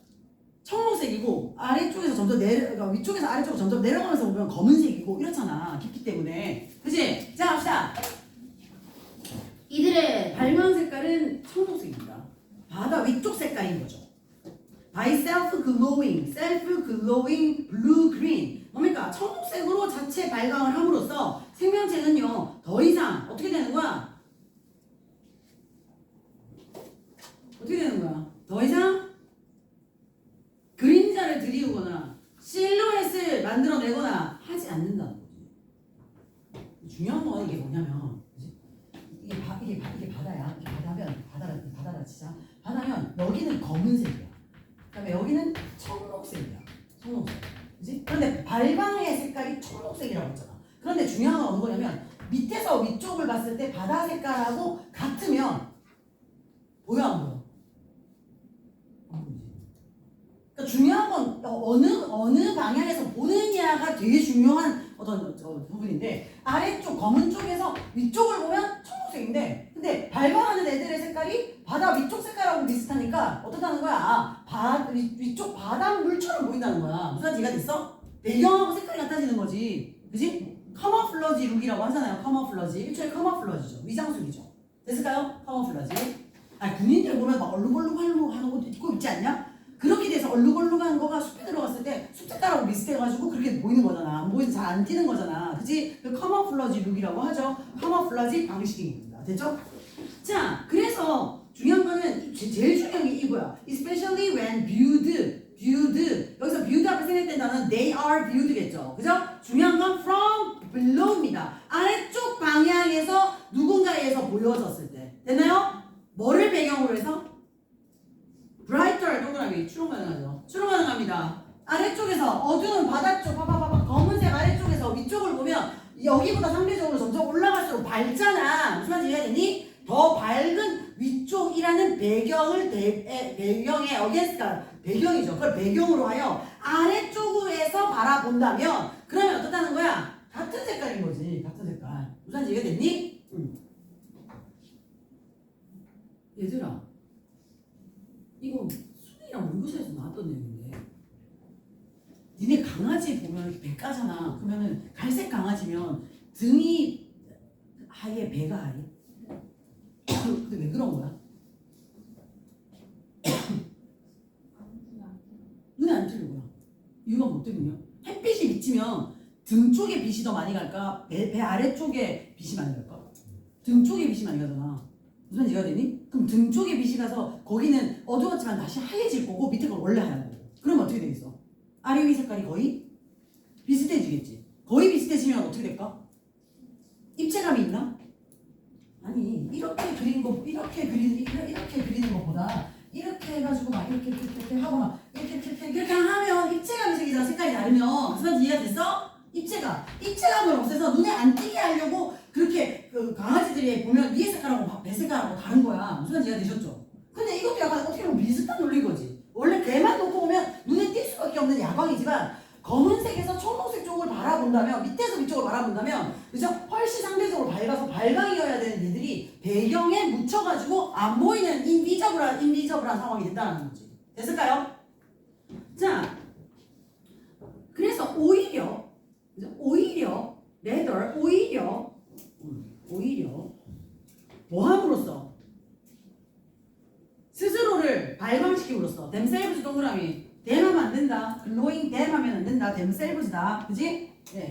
청록색이고 아래쪽에서 점점 그러니까 위쪽에서 아래쪽으로 점점 내려가면서 보면 검은색이고 이렇잖아. 깊이 때문에. 그지? 자, 갑시다. 이들의 발광 색깔은 청록색입니다. 바다 위쪽 색깔인 거죠. by self-glowing blue-green. 뭡니까? 청록색으로 자체 발광을 함으로써 생명체는요, 더 이상 어떻게 되는 거야? 더 이상 그림자를 들이우거나 실루엣을 만들어내거나 하지 않는다는 거지. 중요한 건 이게 뭐냐면, 이게 바다야. 바다라 치자. 바다면 여기는 검은색이야. 그다음에 여기는 청록색이야. 청록색. 그지? 그런데 발광의 색깔이 청록색이라고 했잖아. 그런데 중요한 건 어느 거냐면 밑에서 위쪽을 봤을 때 바다 색깔하고 같으면 보여 안 보여? 안 보이지. 그러니까 중요한 건 어느 방향에서 보느냐가 되게 중요한 어떤 부분인데 아래쪽 검은 쪽에서 위쪽을 보면 청록색인데 근데 발광하는 애들의 색깔이 바다 위쪽 색깔하고 비슷하니까 어떻다는 거야? 위쪽 바닷물처럼 보인다는 거야. 무슨 이해가 됐어? 배경하고 색깔이 같아지는 거지. 그지? 카모플러지 룩이라고 하잖아요. 카모플러지. 일종의 카모플러지죠. 위장술이죠. 됐을까요? 카모플러지. 아니 군인들 보면 막 얼룩얼룩하는 옷 입고 있지 않냐? 그렇게 돼서 얼룩얼룩한 거가 숲에 들어갔을 때 숲 색깔하고 비슷해가지고 그렇게 보이는 거잖아. 안 보이는 잘 안 띄는 거잖아. 그치? 그 카모플러지 룩이라고 하죠. 카모플러지 방식입니다. 됐죠? 자, 그래서 중요한 거는 제일 중요한 게 이거야. Especially when viewed. 여기서 viewed 앞에 생략된 단어는 they are viewed겠죠. 그죠? 중요한 건 from below입니다. 아래쪽 방향에서 누군가에서 보여졌을 때. 됐나요? 뭐를 배경으로 해서? brighter 동그라미 추론 가능하죠. 추론 가능합니다. 아래쪽에서 어두운 바다쪽 봐봐 검은색 아래쪽에서 위쪽을 보면 여기보다 상대적으로 점점 올라갈수록 밝잖아. 무슨 말인지 이해되니? 더 밝은 위쪽이라는 배경의 어게인스트가 배경이죠. 그걸 배경으로 하여 아래쪽에서 바라본다면 그러면 어떻다는 거야? 같은 색깔인 거지. 같은 색깔. 무슨 말인지 이해됐니? 얘들아 이거 수능이랑 모의고사에서 나왔던 내용인데 니네 강아지 보면 백가잖아. 그러면은 갈색 강아지면 등이 하얘 배가 하얘? 근데 왜 그런 거야? 눈에 안 틀리고요. 이유가 뭐 때문이야? 햇빛이 비치면 등 쪽에 빛이 더 많이 갈까? 배 아래쪽에 빛이 많이 갈까? 등 쪽에 빛이 많이 가잖아. 무슨 얘기가 되니? 그럼 등 쪽에 빛이 가서 거기는 어두웠지만 다시 하얘질 거고 밑에 건 원래 하얀 거고. 그러면 어떻게 되겠어? 아래 위 색깔이 거의 비슷해지겠지. 거의 비슷해지면 어떻게 될까? 입체감이 있나? 아니 이렇게 그리는 것보다 이렇게 해가지고 막 이렇게 하고 막 이렇게 하면 입체감이 생기잖아. 색깔이 다르면. 무슨 말인지 이해가 됐어? 입체감을 없애서 눈에 안 띄게 하려고 그렇게 그 강아지들이 보면 위에 색깔하고 배 색깔하고 다른 거야. 무슨 말인지 이해가 되셨죠? 근데 이것도 약간 어떻게 보면 비슷한 논리인 거지. 원래 배만 놓고 보면 눈에 띌 수밖에 없는 야광이지만 검은색에서 청록색 쪽을 바라본다면 밑에서 위쪽을 바라본다면 그죠? 훨씬 상대적으로 밝아서 발광이어야 되는 얘들이 배경에 묻혀가지고 안 보이는 인비저블한 상황이 된다는 거지. 됐을까요? 자, 그래서 오히려 뭐함으로써 스스로를 발광시킴으로써 themselves 동그라미 them 하면 안 된다. glowing them 하면 안 된다. themselves다. 그지? 네.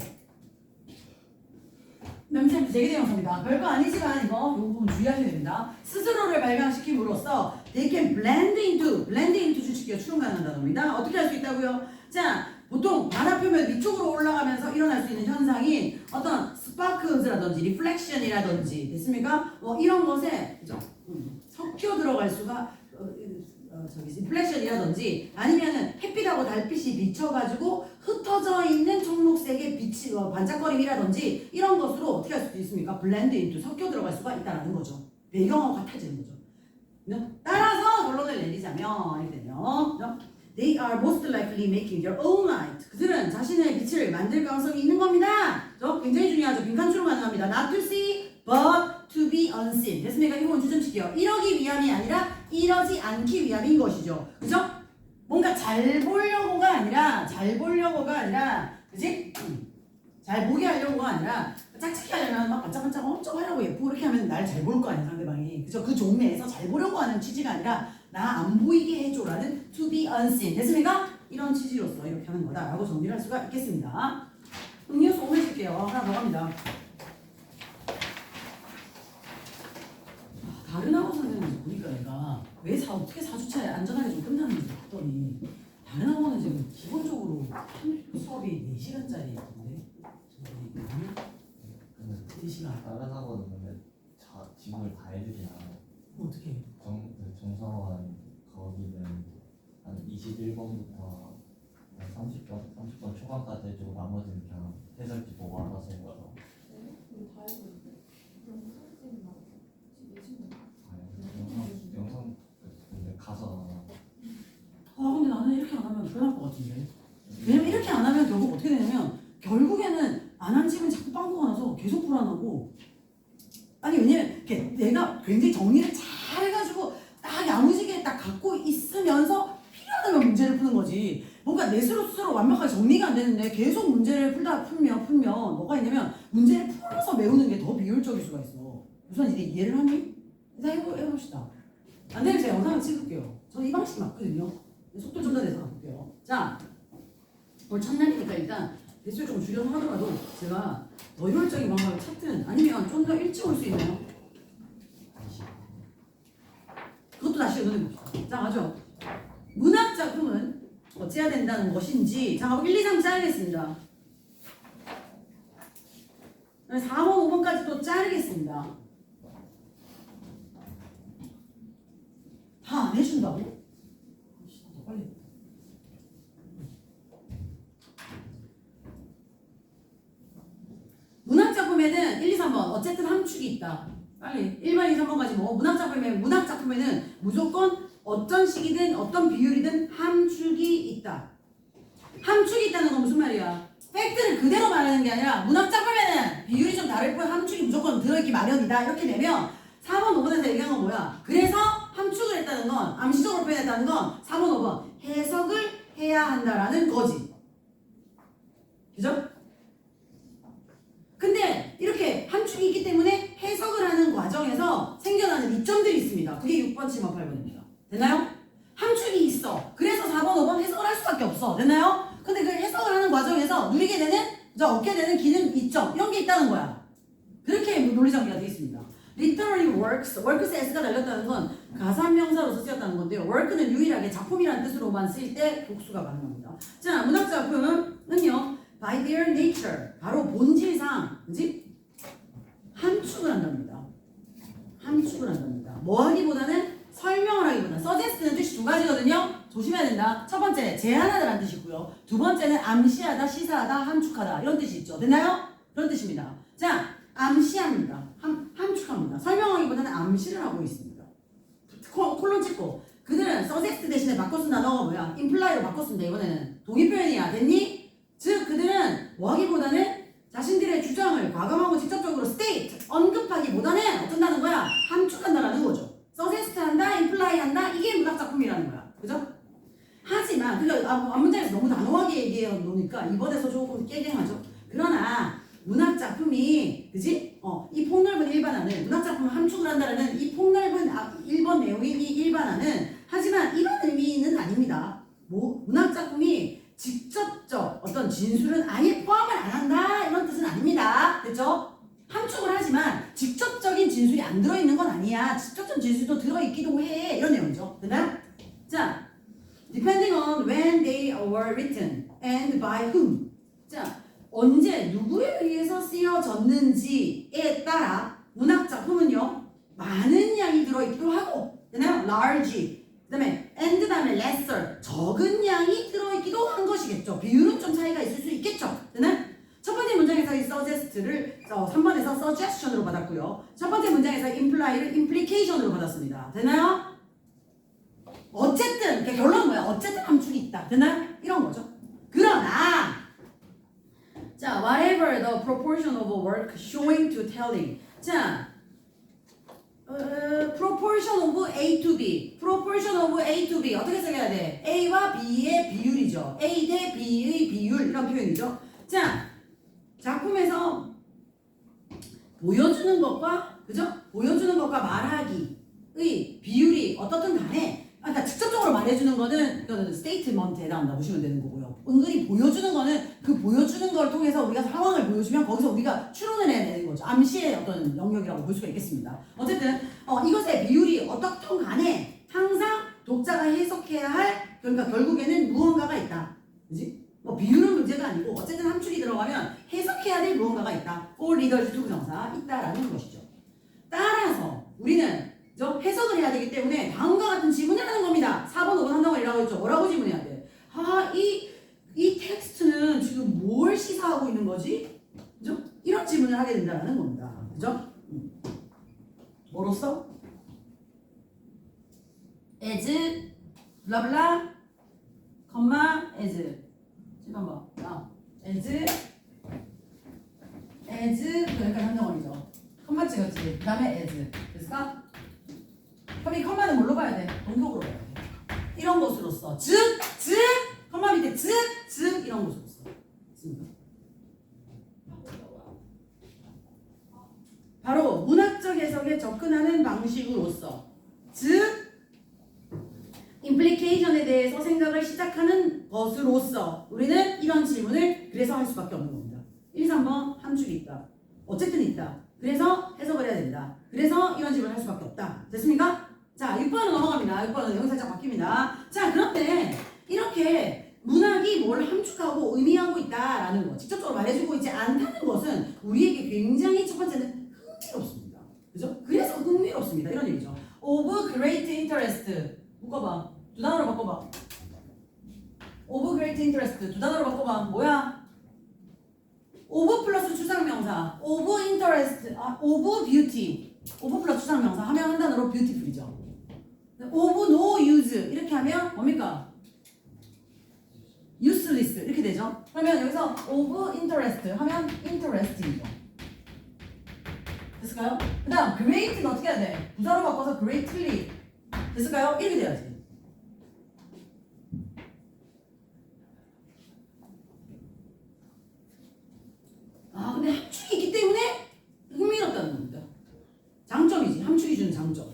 themselves 제기대명사입니다. 별거 아니지만 이거 부분 주의하셔야 됩니다. 스스로를 발광시킴으로써 they can blend into 주식기가 추론 가능한 단어입니다. 어떻게 할 수 있다고요? 자, 보통 바다 표면 위쪽으로 올라가면서 일어날 수 있는 현상이 어떤 스파크라든지 리플렉션이라든지 됐습니까? 이런 것에 그죠? 섞여 들어갈 수가 리플렉션이라든지 아니면은 햇빛하고 달빛이 비쳐가지고 흩어져 있는 청록색의 빛이 반짝거림이라든지 이런 것으로 어떻게 할 수도 있습니까? 블렌드 인투 섞여 들어갈 수가 있다는 거죠. 배경하고 같아지는 거죠. 따라서 결론을 내리자면 이렇게 되네요. They are most likely making their own light. 그들은 자신의 빛을 만들 가능성이 있는 겁니다. 굉장히 중요하죠. 빈칸 추론 가능합니다. Not to see, but to be unseen. 됐습니까? 이 부분 주점시켜요. 이러기 위함이 아니라 이러지 않기 위함인 것이죠. 그죠? 뭔가 잘 보려고가 아니라 그지? 잘 보게 하려고가 아니라 짝짓기 하려면 막 반짝반짝 엄청 하려고 예쁘고 이렇게 하면 날 잘 볼 거 아니야 상대방이. 그죠? 그 종류에서 잘 보려고 하는 취지가 아니라 나 안 보이게 해줘라는 to be unseen. 됐습니까? 이런 취지로서 이렇게 하는 거다라고 정리를 할 수가 있겠습니다. 음료수 오늘 줄게요. 하나 더 갑니다. 다른 학원 선생님은 보니까 내가 왜 어떻게 4주차에 안전하게 좀 끝나는지 봤더니 다른 학원은 지금 기본적으로 수업이 4시간짜리 있던데 저기 4시간 다른 학원은 근데 지금을 다 해주진 않아요. 어떻게 정상원 거기는 한 21번부터 한 30번 초반까지 해주고 나머지는 그냥 해설지 보고 알아서 해요. 우리 다 해고 있는데. 그럼 사진 막 집에 친구. 영상 근데 가서 근데 나는 이렇게 안 하면 불안할 것 같은데. 왜냐면 이렇게 안 하면 결국 어떻게 되냐면 결국에는 아니 왜냐면 이렇게 내가 굉장히 정리를 잘 해가지고 딱 야무지게 딱 갖고 있으면서 필요하다면 문제를 푸는 거지. 뭔가 내 스스로 완벽하게 정리가 안 되는데 계속 문제를 풀면 뭐가 있냐면 문제를 풀어서 외우는 게 더 비효율적일 수가 있어. 우선 이제 이해를 하니? 일단 해봅시다. 안 되면 제가 영상을 찍을게요. 저는 이 방식이 맞거든요. 속도 좀 더 내서 가볼게요. 자, 오늘 첫날이니까 일단 개수를 좀 줄여서 하더라도 제가 더 효율적인 방법을 찾든 아니면 좀 더 일찍 올 수 있나요? 그것도 다시 읽어봅시다. 자, 가죠. 문학 작품은 어찌해야 된다는 것인지 자, 1, 2, 3 짜르겠습니다. 4번, 5번까지 또 자르겠습니다. 다 안 해준다고? 더 빨리. 문학작품에는 1, 2, 3번 어쨌든 함축이 있다. 빨리 1번, 2, 3번까지 뭐 문학작품에는 무조건 어떤 식이든 어떤 비율이든 함축이 있다. 함축이 있다는 건 무슨 말이야? 팩트를 그대로 말하는 게 아니라 문학작품에는 비율이 좀 다를 뿐 함축이 무조건 들어있기 마련이다. 이렇게 되면 4번, 5번에서 얘기한 건 뭐야? 그래서 함축을 했다는 건 암시적으로 표현했다는 건 4번, 5번 해석을 해야 한다라는 거지. 그죠? 근데 이렇게 함축이 있기 때문에 해석을 하는 과정에서 생겨나는 이점들이 있습니다. 그게 6번, 7번, 8번입니다. 됐나요? 함축이 있어. 그래서 4번, 5번 해석을 할 수밖에 없어. 됐나요? 근데 그 해석을 하는 과정에서 누리게 되는, 얻게 되는 기능 이점 이런 게 있다는 거야. 그렇게 논리전개가 되어 있습니다. Literary works에 S가 달렸다는 건 가사명사로서 쓰였다는 건데요. work는 유일하게 작품이라는 뜻으로만 쓰일 때 복수가 가능합니다. 자, 문학작품은요. by their nature, 바로 본질상, 그지? 함축을 한답니다. 함축을 한답니다. 뭐 하기보다는 설명을 하기보다. suggest는 뜻이 두 가지거든요. 조심해야 된다. 첫 번째, 제안하다라는 뜻이고요. 두 번째는 암시하다, 시사하다, 함축하다 이런 뜻이 있죠. 됐나요? 그런 뜻입니다. 자, 암시합니다. 함축합니다. 설명하기보다는 암시를 하고 있습니다. 콜론 찍고 그들은 suggest 대신에 바꿔 쓴 단어가 뭐야? imply로 바꿔 쓴다. 이번에는 동의 표현이야. 됐니? 즉 그들은 뭐 하기보다는 자신들의 주장을 과감하고 직접적으로 state, 언급하기보다는 어쩐다는 거야? 함축한다라는 거죠. suggest 한다, imply 한다, 이게 문학작품이라는 거야. 그죠? 하지만 그러니까 앞문장에서 너무 단호하게 얘기해 놓으니까 이번에서 조금 깨갱하죠. 그러나 문학작품이 그지? 이 폭넓은 일반화는 문학작품을 함축을 한다는 이 폭넓은 1번 내용이 이 일반화는 하지만 이런 의미는 아닙니다. 뭐 문학작품이 직접적 어떤 진술은 아예 포함을 안 한다 이런 뜻은 아닙니다. 됐죠? 함축을 하지만 직접적인 진술이 안 들어있는 건 아니야. 직접적인 진술도 들어있기도 해. 이런 내용이죠. 됐나요? 자, depending on when they were written and by whom. 자, 언제 누구에 의해서 쓰여졌는지에 따라 문학작품은요 많은 양이 들어있기도 하고, 됐나요? large, 그 다음에 and 다음에 lesser, 적은 양이 들어있기도 한 것이겠죠. 비율은 좀 차이가 있을 수 있겠죠. 됐나요? 첫 번째 문장에서 이 suggest를 3번에서 suggestion으로 받았고요. 첫 번째 문장에서 imply를 implication으로 받았습니다. 됐나요? 어쨌든 결론은 뭐야? 어쨌든 함축이 있다. 됐나요? 이런 거죠. 그러나 자, whatever the proportion of work showing to telling. 자, proportion of A to B. proportion of A to B. 어떻게 써야 돼? A와 B의 비율이죠. A 대 B의 비율. 이런 표현이죠. 자, 작품에서 보여주는 것과, 그죠? 보여주는 것과 말하기의 비율이 어떻든 간에 그러니까 직접적으로 말해주는 거는 스테이트먼트에 해당한다 보시면 되는 거고요. 은근히 보여주는 거는 그 보여주는 걸 통해서 우리가 상황을 보여주면 거기서 우리가 추론을 해야 되는 거죠. 암시의 어떤 영역이라고 볼 수가 있겠습니다. 어쨌든 이것의 비율이 어떻든 간에 항상 독자가 해석해야 할, 그러니까 결국에는 무언가가 있다. 그지? 뭐 비율은 문제가 아니고 어쨌든 함축이 들어가면 해석해야 될 무언가가 있다. for readers to 부정사 있다라는 것이죠. 따라서 우리는 해석을 해야 되기 때문에 다음과 같은 질문을 하는 겁니다. 4번, 5번 한다고 이라고 했죠. 뭐라고 질문해야 돼? 이 텍스트는 지금 뭘 시사하고 있는 거지? 그죠? 이런 질문을 하게 된다는 겁니다. 그죠? 뭐로써? as, 블라블라, as. 잠깐만. as, 그러니까 한정어리죠. 컴마 찍었지. 그 다음에 as. 됐을까? 그럼 이 컴마는 뭘로 봐야 돼? 동격으로 봐야 돼. 이런 것으로써 즉 컴마 밑에 즉 이런 것으로써. 됐습니까? 바로 문학적 해석에 접근하는 방식으로서 즉 임플리케이션에 대해서 생각을 시작하는 것으로서 우리는 이런 질문을 그래서 할 수밖에 없는 겁니다. 1, 3번 함축이 있다. 어쨌든 있다. 그래서 해석을 해야 된다. 그래서 이런 질문을 할 수밖에 없다. 됐습니까? 자, 6번으로 넘어갑니다. 6번은 여기 살짝 바뀝니다. 자, 그런데 이렇게 문학이 뭘 함축하고 의미하고 있다라는 거 직접적으로 말해주고 있지 않다는 것은 우리에게 굉장히 첫 번째는 흥미롭습니다. 그죠? 그래서 흥미롭습니다. 이런 얘기죠. Of great interest. 묶어봐. 두 단어로 바꿔봐. Of great interest. 두 단어로 바꿔봐. 뭐야? Of 플러스 추상명사. Of interest. Of beauty. Of 플러스 추상명사 하면 한 단어로 beautiful이죠. Of no use. 이렇게 하면 뭡니까? useless. 이렇게 되죠. 그러면 여기서 of interest 하면 interesting이죠. 됐을까요? 그 다음 great는 어떻게 해야 돼? 부사로 바꿔서 greatly. 됐을까요? 이렇게 돼야지. 아, 근데 함축이 있기 때문에 흥미롭다는 겁니다. 장점이지. 함축이 주는 장점.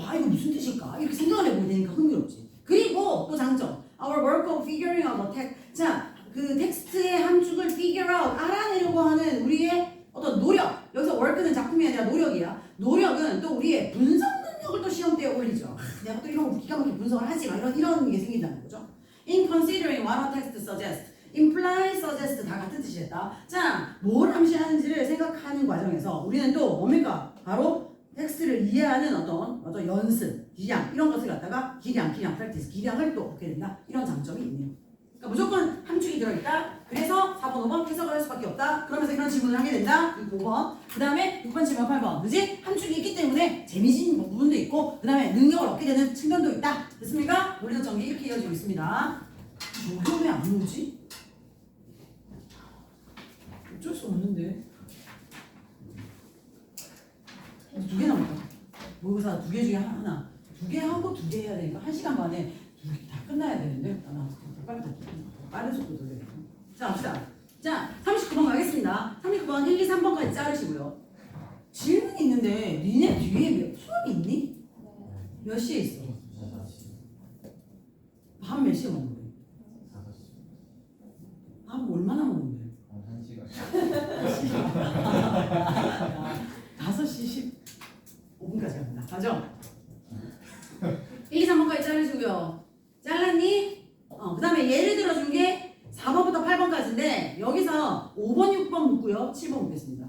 아, 이거 무슨 뜻일까? 이렇게 생각을 해보게 되니까 흥미롭지. 그리고 또 장점. Our work of figuring out the text. 자, 그 텍스트의 함축을 figure out, 알아내려고 하는 우리의 어떤 노력. 여기서 work는 작품이 아니라 노력이야. 노력은 또 우리의 분석 능력을 또 시험대에 올리죠. 내가 또 이런 거 기가 막히게 분석을 하지 마. 이런 게 생긴다는 거죠. In considering what a text suggests. imply, suggest 다 같은 뜻이었다. 자, 뭘 암시하는지를 생각하는 과정에서 우리는 또 뭡니까? 바로 텍스트를 이해하는 어떤 연습, 기량 이런 것을 갖다가 기량, practice, 기량을 또 얻게 된다. 이런 장점이 있네요. 그러니까 무조건 함축이 들어있다. 그래서 4번, 5번 해석을 할 수밖에 없다. 그러면서 이런 질문을 하게 된다. 5번. 그 다음에 6번, 7번, 8번. 그지? 함축이 있기 때문에 재미진 부분도 있고 그 다음에 능력을 얻게 되는 측면도 있다. 됐습니까? 논리적 전개 이렇게 이어지고 있습니다. 저게 왜 안 오지? 어쩔 수 없는데. 두 개 남았다. 모의고사 2개 중에 하나. 2개 하고 2개 해야 되니까 1시간 반에 2개 다 끝나야 되는데. 빠른 속도로 돌려야 돼. 자, 갑시다. 자, 39번 가겠습니다. 39번 1, 2, 3번까지 자르시고요. 질문이 있는데 니네 뒤에 수업이 있니? 몇 시에 있어? 밥 몇 시에 먹는데? 밥 얼마나 먹는데? 5시 15분까지 갑니다. 맞죠? 1, 2, 3번까지 자르시고요. 잘랐니? 그 다음에 예를 들어준 게 4번부터 8번까지인데 여기서 5번, 6번 묻고요. 7번 묻겠습니다.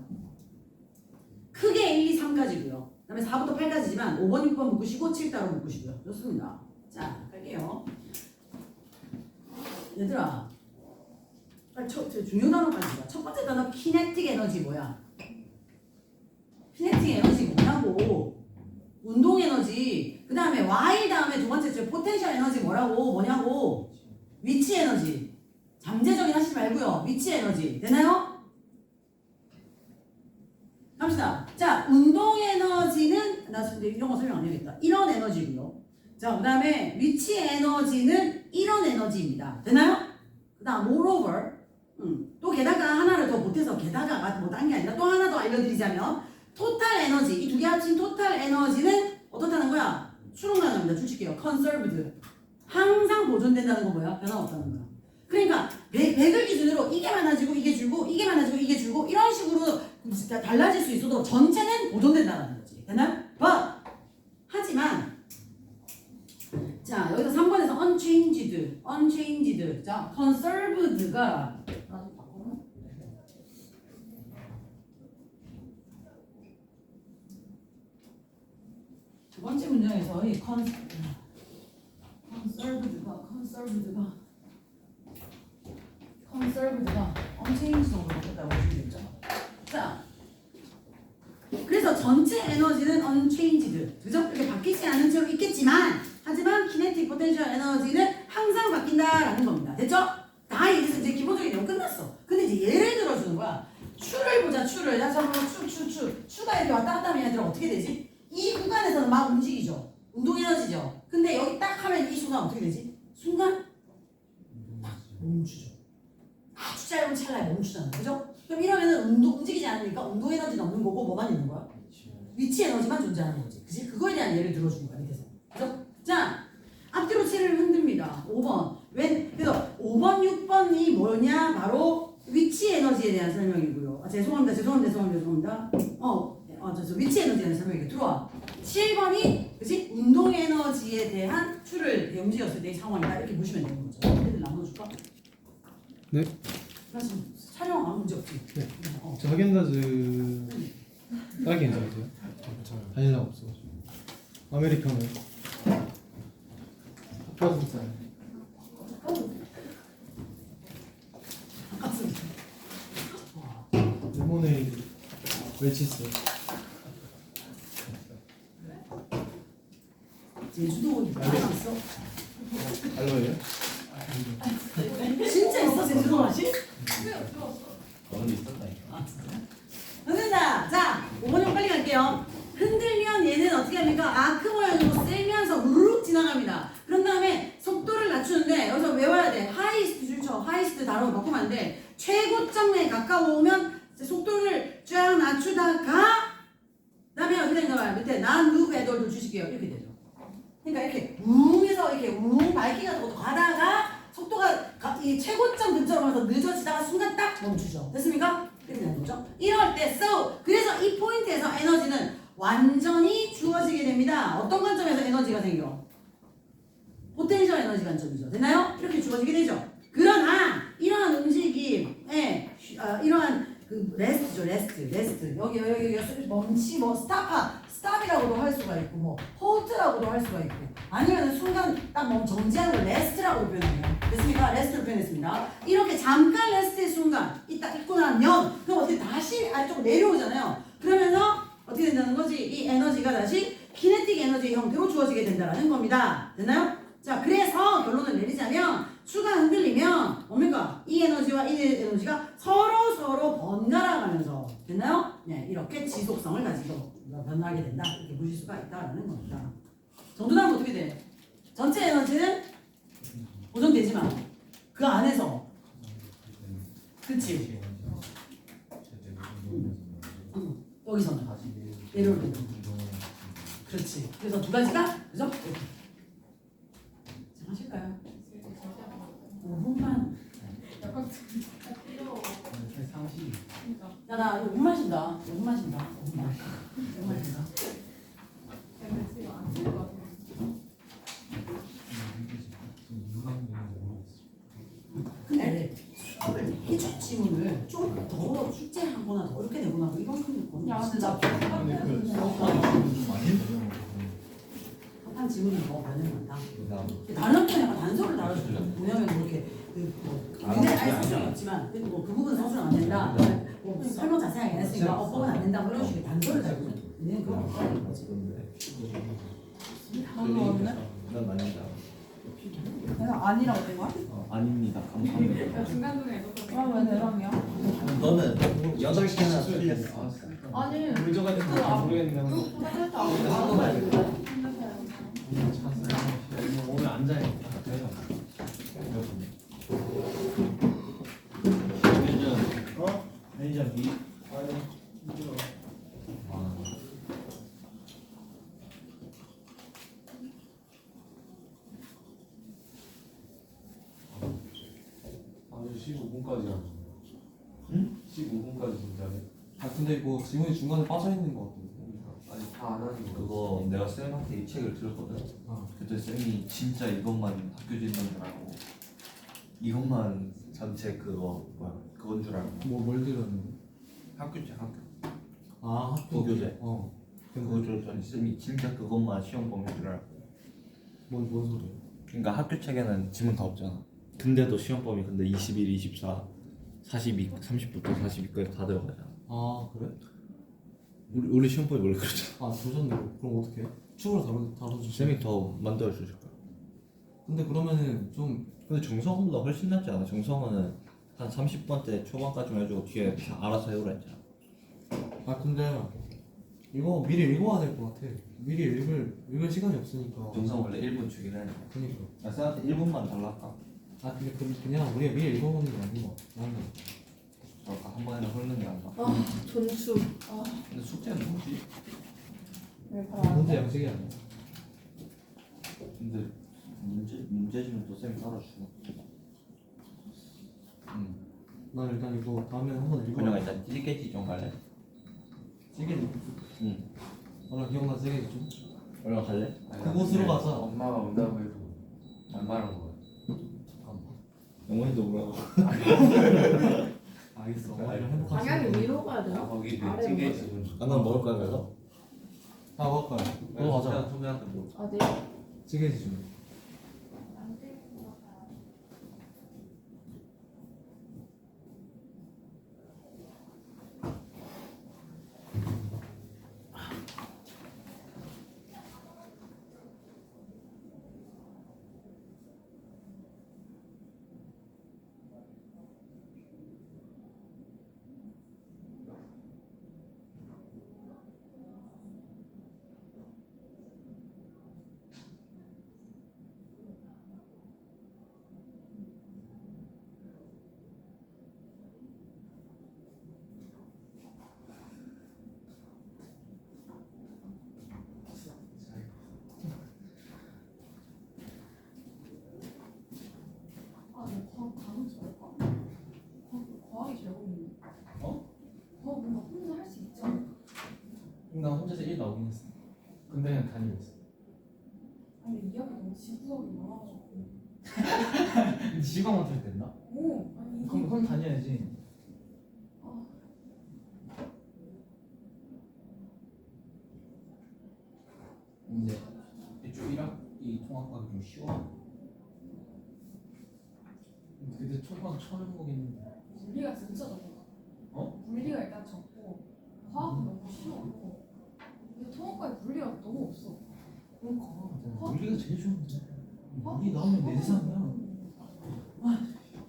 크게 1, 2, 3까지고요. 그 다음에 4부터 8까지지만 5번, 6번 묶으시고 7 따로 묶으시고요. 좋습니다. 자, 갈게요. 얘들아, 중요 단어까지 봐. 첫 번째 단어 키네틱 에너지 뭐야? 키네틱 에너지 뭐냐고. 운동 에너지. 그 다음에 while 다음에 두 번째 줄 포텐셜 에너지 뭐냐고. 위치 에너지. 잠재적인 하시지 말고요. 위치 에너지. 되나요? 갑시다. 자, 운동 에너지는 나 지금 이런 거 설명 안 해야겠다. 이런 에너지고요. 자, 그 다음에 위치 에너지는 이런 에너지입니다. 되나요? 그 다음 moreover. 또 게다가 하나를 더 못해서 게다가 뭐 딴 게 아니라 또 하나 더 알려드리자면 토탈 에너지. 이 두 개 합친 토탈 에너지는 어떻다는 거야? 추론 가능합니다. 줄칠게요. conserved. 항상 보존된다는 거 뭐야? 변함없다는 거야. 그러니까 100을 기준으로 이게 많아지고 이게 줄고 이게 많아지고 이게 줄고 이런 식으로 달라질 수 있어도 전체는 보존된다는 거지. 되나요? 하지만 자, 여기서 3번에서 unchanged. 자, conserved가 두 번째 문장에서 이 conserved가 unchanged로 바뀌었다고 보시면 되죠. 자, 그래서 전체 에너지는 unchanged, 그죠? 이렇게 바뀌지 않은 채로 있겠지만, 하지만 kinetic potential 에너지는 항상 바뀐다라는 겁니다. 됐죠? 다 여기서 이제 기본적인 내용 끝났어. 근데 이제 예를 들어주는 거야. 추를 보자, 추를. 자, 잠깐만, 추가 운동 에너지죠. 근데 여기 딱 하면 이 순간 어떻게 되지? 순간 멈추죠. 아주 짧은 찰나에 멈추잖아. 그죠? 그럼 이러면은 움직이지 않으니까 운동 에너지는 없는 거고 뭐만 있는 거야? 위치 에너지만 존재하는 거지. 그치? 그거에 대한 예를 들어준 거야. 밑에서. 그죠? 자, 앞뒤로 채를 흔듭니다. 5번. 그래서 5번, 6번이 뭐냐? 바로 위치 에너지에 대한 설명이고요. 죄송합니다. 위치 에너지에 대한 설명이에요. 들어와. 7번이 그치? 운동 에너지에 대한 추를 움직였을 때의 상황이다. 이렇게 보시면 되는 거죠. 애들 나눠줄까? 네. 나 지금 촬영 아무 문제 없지? 네. 어. 저 하겐다즈 딸기 괜찮으세요? 바닐라 없어가지고. 아메리카노. 닭가슴살. 아깝습니다. 레모네이드. 웰치스. 제주도 맛있어? 알로에요? 진짜 있어 제주도 맛이? 너는 있었다니까. 흔든다. 자, 5번형 빨리 갈게요. 흔들면 얘는 어떻게 합니까? 아크 모양으로 세면서 우르륵 지나갑니다. 그런 다음에 속도를 낮추는데 여기서 외워야 돼. 하이스트 줄쳐. 하이스트 단어로 바꾸면 안 돼. 최고점에 가까워오면 속도를 쫙 낮추다가 그다음에 어떻게 되는가 봐요. 밑에 난 루브 애돌도 주식이에요. 이렇게 되죠. 그러니까 이렇게 웅해서 이렇게 웅 밝기가 더 가다가 속도가 이 최고점 근처로 가서 늦어지다가 순간 딱 멈추죠. 됐습니까? 이렇게 되는 거죠. 이럴 때 그래서 이 포인트에서 에너지는 완전히 주어지게 됩니다. 어떤 관점에서 에너지가 생겨? 포텐셜 에너지 관점이죠. 됐나요? 이렇게 주어지게 되죠. 그러나 이러한 움직임에 이러한 그 레스트 여기 멈치 스탑이라고도 할 수가 있고 뭐 홀트라고도 할 수가 있고 아니면 순간 딱 정지하는 걸 레스트라고 표현해요. 됐습니까? 레스트로 표현했습니다. 이렇게 잠깐 레스트의 순간 딱 있고 나면 그럼 어떻게 다시 아래쪽으로 내려오잖아요. 그러면서 어떻게 된다는 거지? 이 에너지가 다시 키네틱 에너지의 형태로 주어지게 된다는 겁니다. 됐나요? 자, 그래서 결론을 내리자면 추가 흔들리면 뭡니까? 이 에너지와 이 에너지가 서로 번갈아 가면서 됐나요? 네, 이렇게 지속성을 가지고 변화하게 된다. 이렇게 보실 수가 있다라는 겁니다. 정도나면 어떻게 돼? 전체 에너지는 고정되지만 그 안에서 그치? 여기서는 내려올 때 그렇지. 그래서 두 가지가 그죠? 이렇게. 자, 하실까요? 5분만. 상식이. 야, 나 이거 물 마신다. 물 마신다. 물 마신다. 근데 수업을 해줄 지문을 좀 더 숙제하거나 더 어렵게 내거나 뭐 이런 건 야, 근데 나 합한 지문은 더 반영한다. 그다음 다른 학교는 약간 단서를 달아주죠. 뭐냐면 뭐 이렇게 근데 아예 서술은 없지만 그래도 뭐그 부분 서술은 안 된다. 뭐 설명 자세하게 안 했으니까 어법은 안 된다. 뭐 이런 식의 단서를 달고 얘는 그런 거 없다는 거지. 난 아니다. 내가 아니라고 된 거야? 아닙니다. 감사합니다. 중간중간에 왜 대랑이야? 너는 8개나 틀렸어. 아니 왜 저까지 다 모르겠네. 오늘 앉아야겠다. 매니저 미. 아주 15분까지 하는 거야. 응? 15분까지 진짜네. 아 근데 이거 지문이 중간에 빠져 있는 것 같은데. 아니 다 안 하는 거. 그거 내가 쌤한테 이 책을 들었거든. 그때 쌤이 진짜 이것만 학교 진단이라고 이것만 전체 그거 뭐야 그건 줄 알고 뭘 들었는데? 학교제 학교 아 학교 도교재 어. 그거 들었더니 쌤이 진짜 그것만 시험 보면 줄 알고. 뭔 소리야? 그러니까 학교 책에는 지문 다 없잖아. 근데도 시험 범위 근데 21, 24, 42, 30부터 42까지 다 들어가잖아. 아 그래? 우리 시험 범위 원래 그렇잖아. 아 조졌네. 그럼 어떻게? 추후로 다뤄주지. 쌤이 더 만들어 주실 거야. 근데 그러면은 좀 근데 정성호보다 훨씬 낫지 않아? 정성호는 한 30번 때 초반까지만 해주고 뒤에 다 알아서 해오라 했잖아. 아 근데 이거 미리 읽어야 될 것 같아. 미리 읽을 시간이 없으니까. 영상 원래 1분 주긴 해. 그니까. 나 쌤한테 1분만 달랄까? 아 근데 그냥 우리가 미리 읽어보는 게 아닌 것 같아. 나는. 그럴까? 한 번에 훑는 게 아니라. 아 존추. 아 근데 숙제는 뭐지? 왜 바로 안 문제 돼? 양식이 아니야. 근데 문제지는 또 쌤이 따라주고. 난 일단 이거 다음에 한번 읽어. 그냥 일단 찌개지 좀 갈래? 찌개지. 응. 얼른 기억나 찌개지 좀. 얼른 갈래? 그곳으로 가자. 엄마가 온다고 해도 안 말한 거야. 잠깐만. 영원히도 뭐라고? 알겠어. 엄마랑 행복하시. 방향이 위로 가야 아 되나? 거기 아래로 찌개 가자. 지금. 아, 난 먹을 거야 그래서? 아 먹을 거야. 너 가자. 소개한테 뭐? 아 네. 찌개지 좀. 아, 나 과학 잘할까? 과학이 제일 어렵네. 어? 과학 뭔가 혼자 할 수 있지 않을까? 나 혼자서 1 나오긴 했어. 근데 그냥 다니고 있어. 아니 이야기 너무 지구하게 많아가지고. 근데 지방 못할 됐나? 오, 아니 그럼 이게 그럼 다녀야지. 아, 근데 이쪽 1학기 통합과가 좀 쉬워. 근데 초등학교 처음 해보겠는데. 물리가 진짜 적어. 어? 물리가 일단 적고 과학은 너무 쉬워. 근데 통합과에 물리가 너무 없어. 그러니까 어? 물리가 제일 좋은데. 어? 물리 나오면 내 세상이야.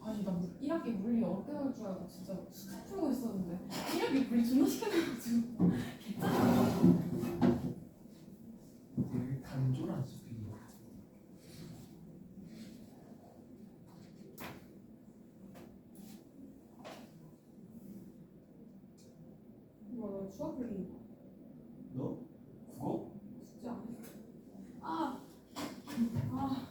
아니 나 1학기 물리 어렵게 나올 줄 알고 진짜 수학 풀고 있었는데 1학기 물리 존나 시켜가지고 개짜증나. 되게 단조로한 스피드. 뭐 수학 풀기 너? 국어? 숙제 안 했어. 아, 아.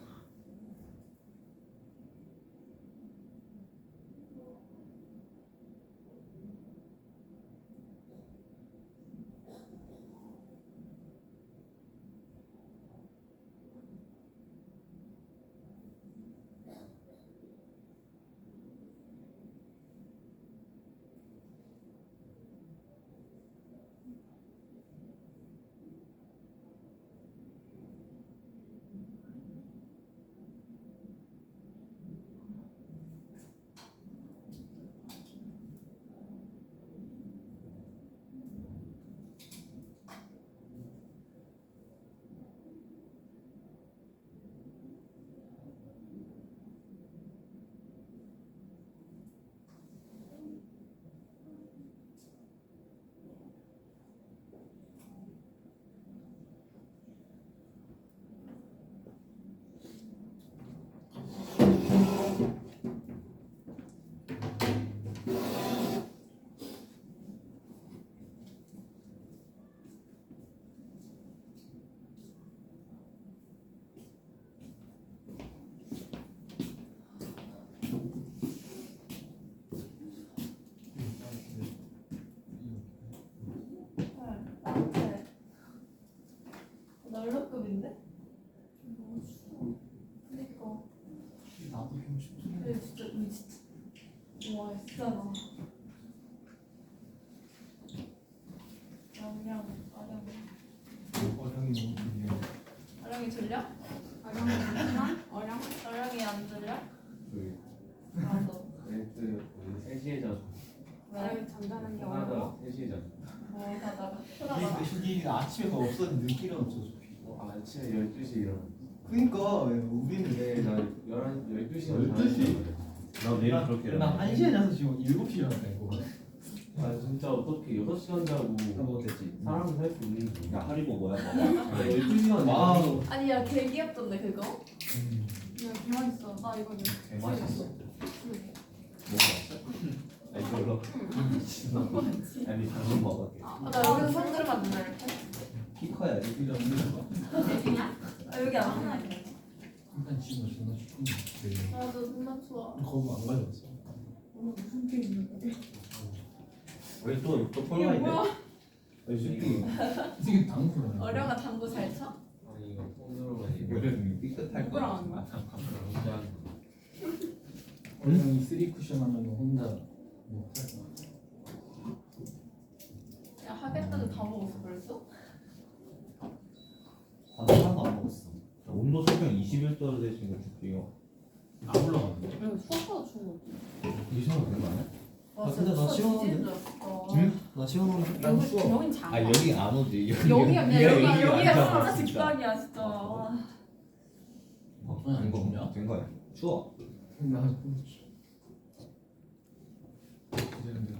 널럭급인데? 너무 추워. 그니까. 나도 좀 쉽지. 근데 진짜 이 진짜. 와 진짜 나. 아령. 어령이 너무 중요해. 아령이 들려? 아령이 안 들려? 아령이 안 들려? 저기 나도. 그 3시에 자서 왜? 잠자는 게 하나다 어려워? 3시에 자서. 하다가 하다가. 휴기가 아침에 더 없었는데 늦게는 없어서. 아침에 12시에 일어나. 그니까 우리는 네, 나 12시간 12시? 나 내일 그렇게 나 1시에 자서 지금 7시에 일어났다고. 아 진짜 어떻게 6시간 자고 뭐 됐지. 사람은 살 수 있는 거. 야 하리보 뭐야? 12시간 와우. 아니 야 개 귀엽던데 그거? 야 개맛있어. 나 이거 맛있어. 먹어봤어? 이걸로 먹어야지. 아니 당근 먹을게. 나 여기서 손 들면 안 된다 이렇게. 키 커야지. 필요 없는 거. 아 여기 안 하나 있네. 일단 지금 존나 싶은데 아나 존나 추워. 거기 안 가져왔어. 오늘 무슨 게 있는 거야? 우리 또 이게 폴라 있네. 뭐야? 이 새끼. 이게 당구야. 어려가 당구 잘 쳐? 아니 이거 폰으로만 얘기해. 요즘 삐끗할 누구랑 거. 하는 거야? 원영이 3 쿠션 하면 혼자 뭐 할 거야. 야 하겠다도 다 먹었어 벌써? 하나도 안 먹었어. 온도 설정 21도로 되신 거 줄게요. 안 올라가는데? 이거 수학보다 추워. 이상하게 되는 거 아니야? 와 근데 나 시원한데? 나 시원한데? 난 추워. 여긴 장. 아 여기 안 오지. 여기가 그냥 여기가 여기가 진짜 진짜. 직방이야 진짜. 와. 된 거? 된 거야. 추워. 나 근데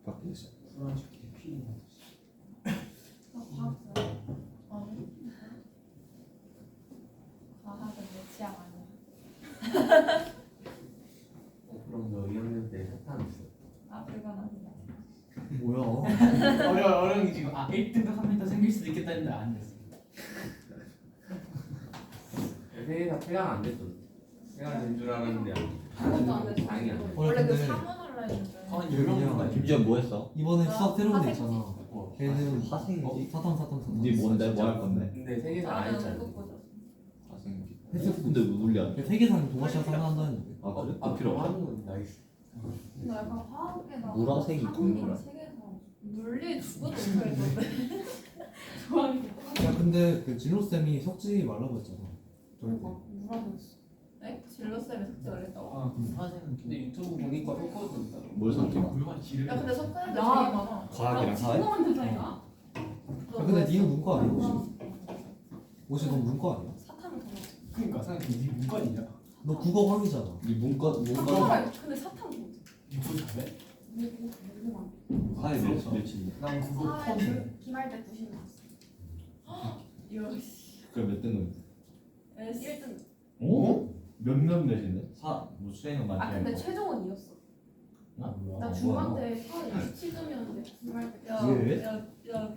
밖에 있어. 프랑스 피. 과학은 내 취향 아니야. 그럼 너 2학년 때 사탕 있어? 아 그건 아니야. 뭐야? 어령이 지금 1등급 하면 더 생길 수도 있겠다 했는데 아니었어. 세계가 폐강 안 됐어. 폐강 된 줄 알았는데 아무것도 안 됐어. 아니야. 원래 그 근데 3원 할라 했는데. 한 그냥 김지현 뭐 했어? 이번에 나 수학 새로운 데 화생지. 있잖아. 걔는 화생지? 사탕. 네 뭔데? 뭐 할 건데? 근데 세계사 안 나는 했잖아. 그거 꽂았어. 화생지. 했을 근데 왜 물리 안 돼? 세계상 동아시아 상한다는데. 아 그래? 아 필요 없어? 하는 건 나이스. 나 약간 화학에다가 노란색이 한국이랑 동그란. 세계에서 물리 죽어도 못하겠던데. 좋아하는 게 야 근데 그 진로 쌤이 섞지 말라고 했잖아. 저희 때. 뭐라고 했어? 네? 진로쌤이 삭제 안 했다고? 아 그럼 사생은 근데 유튜브 보니까 섞어준다. 뭘 섞여? 물건 지르. 야 근데 섞는 게 되게 야. 많아. 과학이랑 사회? 진짜 많다니까? 야 근데 니는 문과 아니야 옷이? 옷이 넌 문과 아니야? 사탕을 더 넣어. 그러니까 사장님 네 문과이냐? 너 국어 황이잖아. 네 문과 사탕을 근데 사탕 더 넣어. 누구 잘해? 뭐 사회 며칠? 난 그거 아, 펌. 기말대 90 나왔어. 이씨. 그럼 몇 등급? 1등. 오? 몇몇 몇인데? 뭐 수행은 많지 아 근데 않고. 최종은 이었어. 아 뭐야? 나 중간 때 27점이었는데 기말대. 왜? 야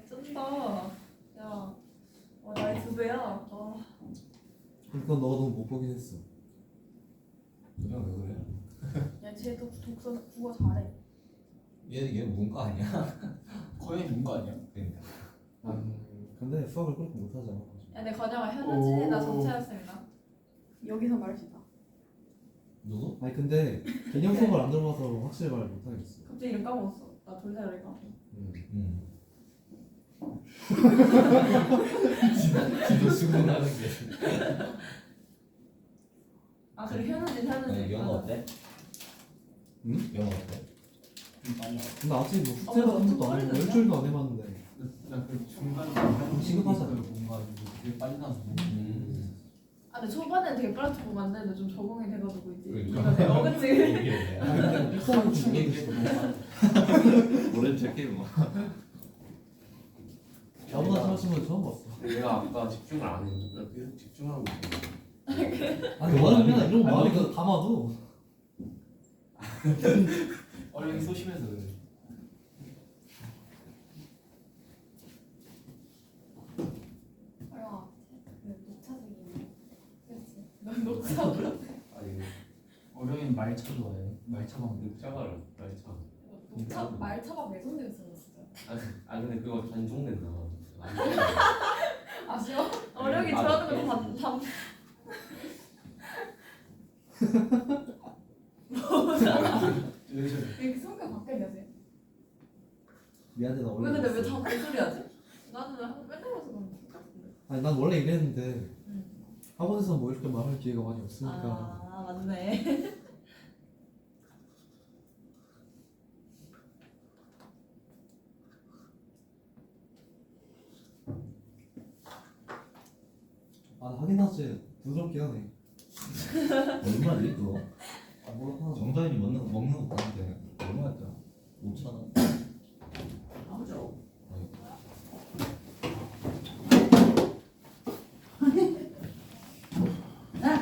쩐다. 야. 나의 2배야. 아. 그러니까 너가 너무 못 보긴 했어. 왜 그래? 야 쟤도 독서 국어 잘해. 얘 문과 아니야? 거의 문과 아니야? 그러니까. 근데 수학을 그렇게 못하잖아. 야, 내 건영아 현아진이다 정채였습니다. 여기서 말할 수 있다. 누구? 아니 근데 개념 수업을 안 들어봐서 확실히 말 못하겠어. 갑자기 이름 까먹었어. 나 돌대가리가. 지도 수긍하는 게. 아 그래 현아진. 영어 어때? 응? 영어 어때? 아니야. 근데 아직 뭐 숙제 같은 것도 안 해보고 일주일도 안 해봤는데. 나그 중간에 시급하잖아. 뭔가 되게 빨리 나서. 아 근데 초반에 되게 빨리 보고 만드는데 좀 적응이 돼가지고 이제. 그러니까. 이거 그치? 이게 근데 입사는 좀 모른 척해 뭐. 나보다 잘하신 건 처음 봤어. 내가 아까 집중을 안 했는데 나 계속 집중하고 있어. 아니 너는 그냥 이런 거 말이 그 담아도 어령이 소심해서 그래. 아, 녹차색이네. 그렇지. 넌 녹차 그래. 아니 어령이는 말차 좋아해. 말차 먹는. 짜가라 말차. 녹차 말차가 매선되었어 진짜. 아 근데 그거 단종된다. 아쉬워? 어령이 맞아. 좋아하는 거다 담. 이렇게 성격 바뀌었냐? 미안해 나 왜 원래 근데 왜 그랬어. 다 그 소리 하지? 나는 항상 맨날 와서 그런 거 같은데. 아니 난 원래 이랬는데 응. 학원에서 뭐 이렇게 말할 기회가 많이 없으니까 아 맞네. 아 하긴 하지 부드럽긴 하네. 얼마지 그거? 아 몰라. 정다현이 먹는 거 봤는데 얼마였더라? 5,000원? 가보죠.